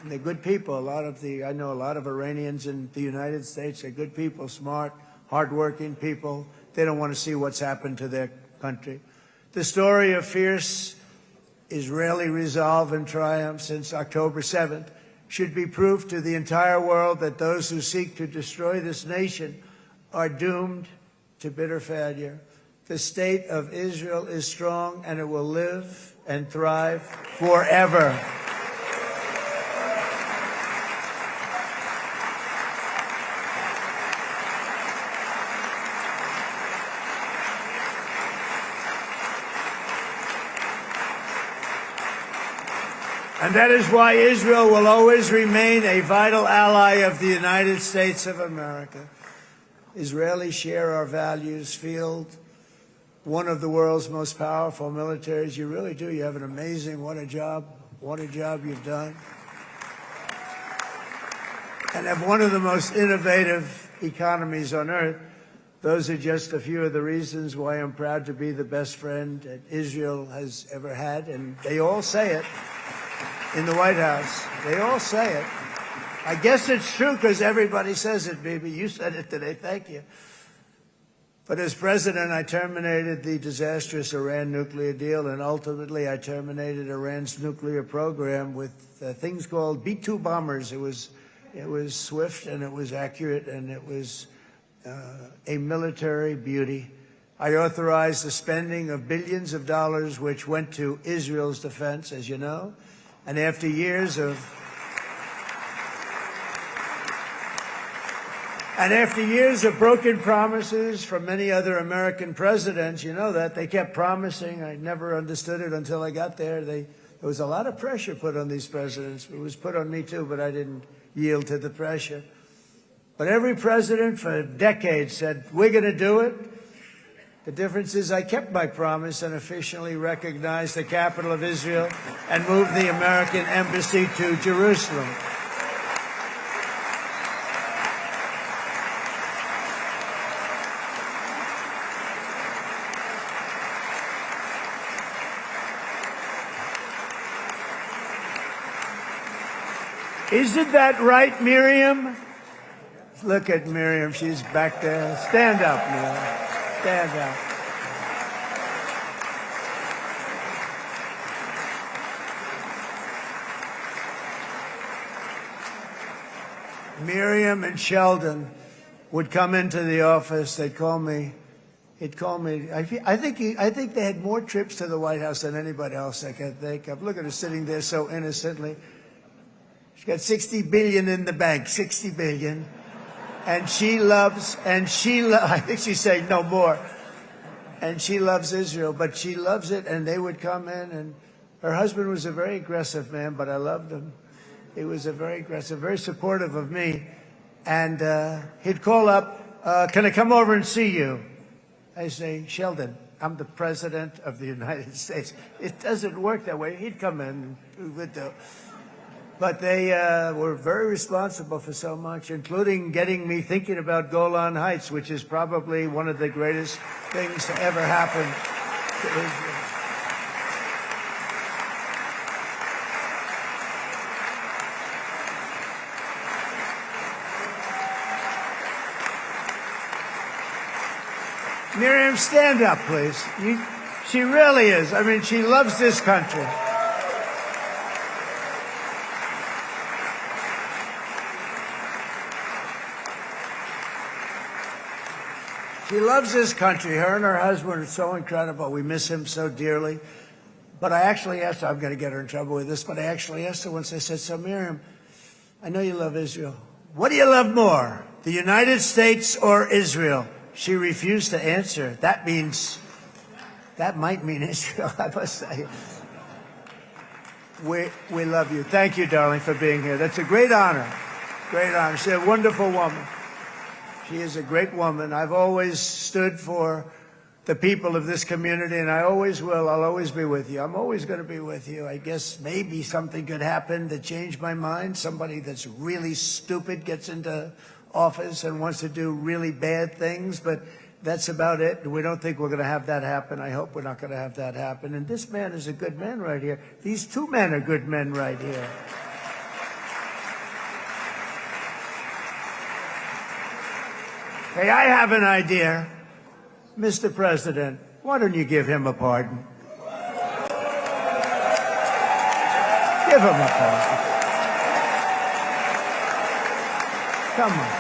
And they're good people. I know a lot of Iranians in the United States. They're good people, smart, hardworking people. They don't want to see what's happened to their country. The story of fierce Israeli resolve and triumph since October 7th should be proof to the entire world that those who seek to destroy this nation are doomed to bitter failure. The state of Israel is strong, and it will live and thrive forever. And that is why Israel will always remain a vital ally of the United States of America. Israelis share our values, field one of the world's most powerful militaries. You really do. You have an amazing, what a job you've done. And have one of the most innovative economies on earth. Those are just a few of the reasons why I'm proud to be the best friend that Israel has ever had. And they all say it in the White House. They all say it. I guess it's true because everybody says it, baby. You said it today. Thank you. But as president, I terminated the disastrous Iran nuclear deal, and ultimately I terminated Iran's nuclear program with things called B-2 bombers. It was swift, and it was accurate, and it was a military beauty. I authorized the spending of billions of dollars, which went to Israel's defense, as you know. And after years of broken promises from many other American presidents, you know that, they kept promising. I never understood it until I got there. There was a lot of pressure put on these presidents. It was put on me too, but I didn't yield to the pressure. But every president for decades said, we're going to do it. The difference is I kept my promise and officially recognized the capital of Israel and moved the American embassy to Jerusalem. Isn't that right, Miriam? Look at Miriam. She's back there. Stand up, Miriam. Stand up. Miriam and Sheldon would come into the office. They'd call me. He'd call me. I think they had more trips to the White House than anybody else I can think of. Look at her sitting there so innocently. She's got $60 billion in the bank. $60 billion. And I think she's saying no more. And she loves Israel, but she loves it, and they would come in, and her husband was a very aggressive man, but I loved him. He was a very aggressive, very supportive of me. And he'd call up, can I come over and see you? I say, Sheldon, I'm the president of the United States. It doesn't work that way. He'd come in, we would do. But they were very responsible for so much, including getting me thinking about Golan Heights, which is probably one of the greatest things to ever happen to Israel. Miriam, stand up, please. She really is. I mean, she loves this country. She loves this country. Her and her husband are so incredible. We miss him so dearly. But I actually asked her, I'm going to get her in trouble with this, but I actually asked her once, I said, so Miriam, I know you love Israel. What do you love more, the United States or Israel? She refused to answer. That might mean Israel, I must say. We love you. Thank you, darling, for being here. That's a great honor. Great honor. She's a wonderful woman. She is a great woman. I've always stood for the people of this community, and I always will. I'll always be with you. I'm always going to be with you. I guess maybe something could happen to change my mind. Somebody that's really stupid gets into office and wants to do really bad things, but that's about it. We don't think we're going to have that happen. I hope we're not going to have that happen. And this man is a good man right here. These two men are good men right here. Hey, I have an idea. Mr. President, why don't you give him a pardon? Give him a pardon. Come on.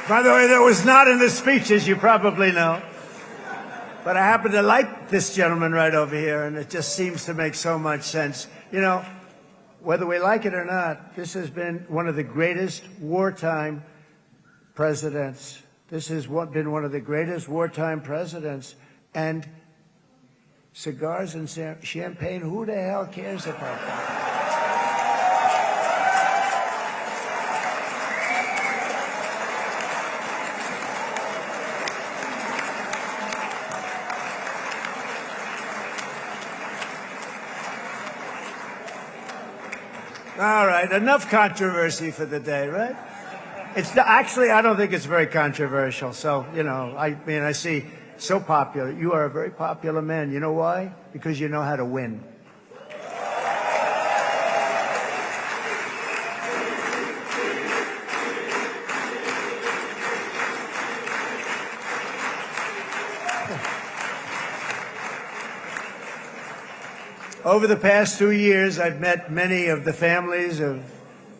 By the way, that was not in the speech, as you probably know. But I happen to like this gentleman right over here, and it just seems to make so much sense. You know, whether we like it or not, this has been one of the greatest wartime presidents. This has been one of the greatest wartime presidents. And cigars and champagne, who the hell cares about that? All right, enough controversy for the day, right? Actually, I don't think it's very controversial. So, you know, I mean, I see so popular. You are a very popular man. You know why? Because you know how to win. Over the past 2 years, I've met many of the families of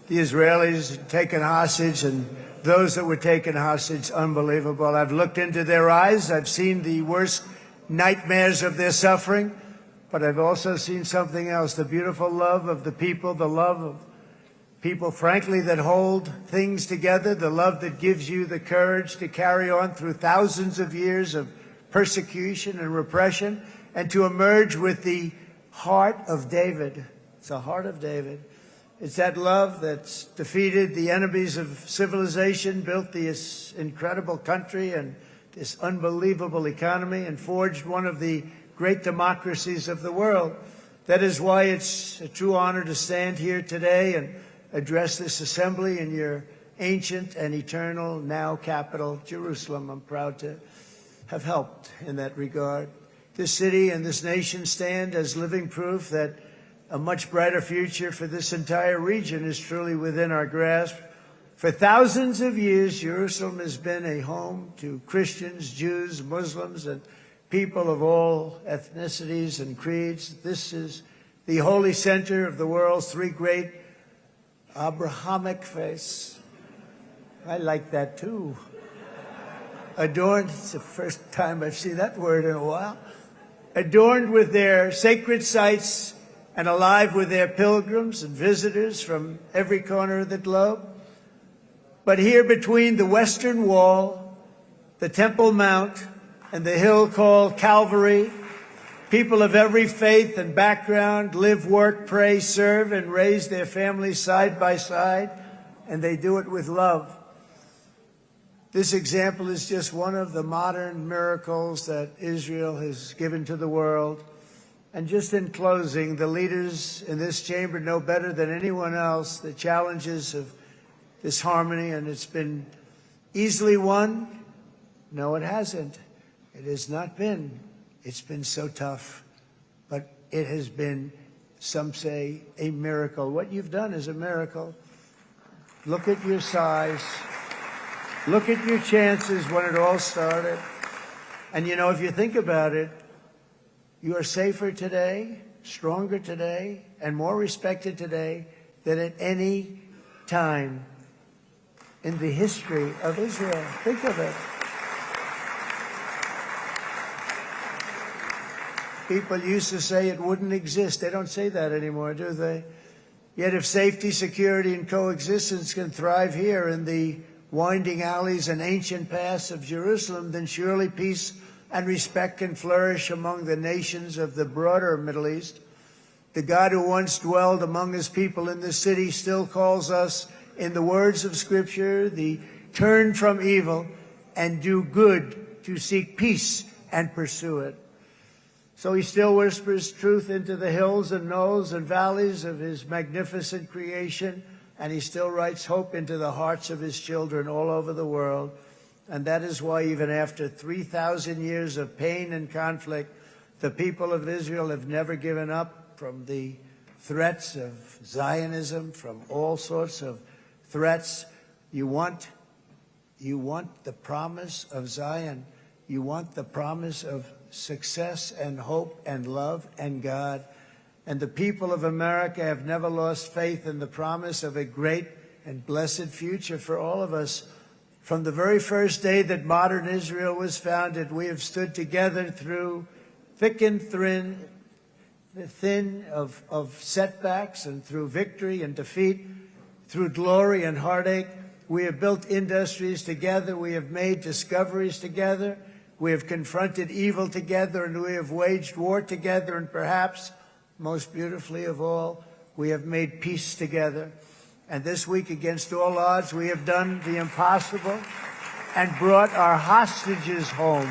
the Israelis taken hostage and those that were taken hostage. Unbelievable. I've looked into their eyes. I've seen the worst nightmares of their suffering, but I've also seen something else, the beautiful love of the people, the love of people, frankly, that hold things together, the love that gives you the courage to carry on through thousands of years of persecution and repression and to emerge with the heart of David. It's the heart of David. It's that love that's defeated the enemies of civilization, built this incredible country and this unbelievable economy, and forged one of the great democracies of the world. That is why it's a true honor to stand here today and address this assembly in your ancient and eternal now capital, Jerusalem. I'm proud to have helped in that regard. This city and this nation stand as living proof that a much brighter future for this entire region is truly within our grasp. For thousands of years, Jerusalem has been a home to Christians, Jews, Muslims, and people of all ethnicities and creeds. This is the holy center of the world's three great Abrahamic faiths. I like that too. Adorned, it's the first time I've seen that word in a while. Adorned with their sacred sites and alive with their pilgrims and visitors from every corner of the globe. But here between the Western Wall, the Temple Mount, and the hill called Calvary, people of every faith and background live, work, pray, serve, and raise their families side by side, and they do it with love. This example is just one of the modern miracles that Israel has given to the world. And just in closing, the leaders in this chamber know better than anyone else the challenges of this harmony, and it's been easily won. No, it hasn't. It has not been. It's been so tough. But it has been, some say, a miracle. What you've done is a miracle. Look at your size. Look at your chances when it all started. And you know, if you think about it, you are safer today, stronger today, and more respected today than at any time in the history of Israel. Think of it. People used to say it wouldn't exist. They don't say that anymore, do they? Yet if safety, security, and coexistence can thrive here in the winding alleys and ancient paths of Jerusalem, then surely peace and respect can flourish among the nations of the broader Middle East. The God who once dwelled among his people in this city still calls us, in the words of Scripture, the turn from evil and do good, to seek peace and pursue it. So he still whispers truth into the hills and knolls and valleys of his magnificent creation, and he still writes hope into the hearts of his children all over the world. And that is why even after 3,000 years of pain and conflict, the people of Israel have never given up from the threats of Zionism, from all sorts of threats. You want the promise of Zion. You want the promise of success and hope and love and God. And the people of America have never lost faith in the promise of a great and blessed future for all of us. From the very first day that modern Israel was founded, we have stood together through thick and thin of setbacks, and through victory and defeat, through glory and heartache. We have built industries together. We have made discoveries together. We have confronted evil together, and we have waged war together, and perhaps most beautifully of all, we have made peace together. And this week, against all odds, we have done the impossible and brought our hostages home.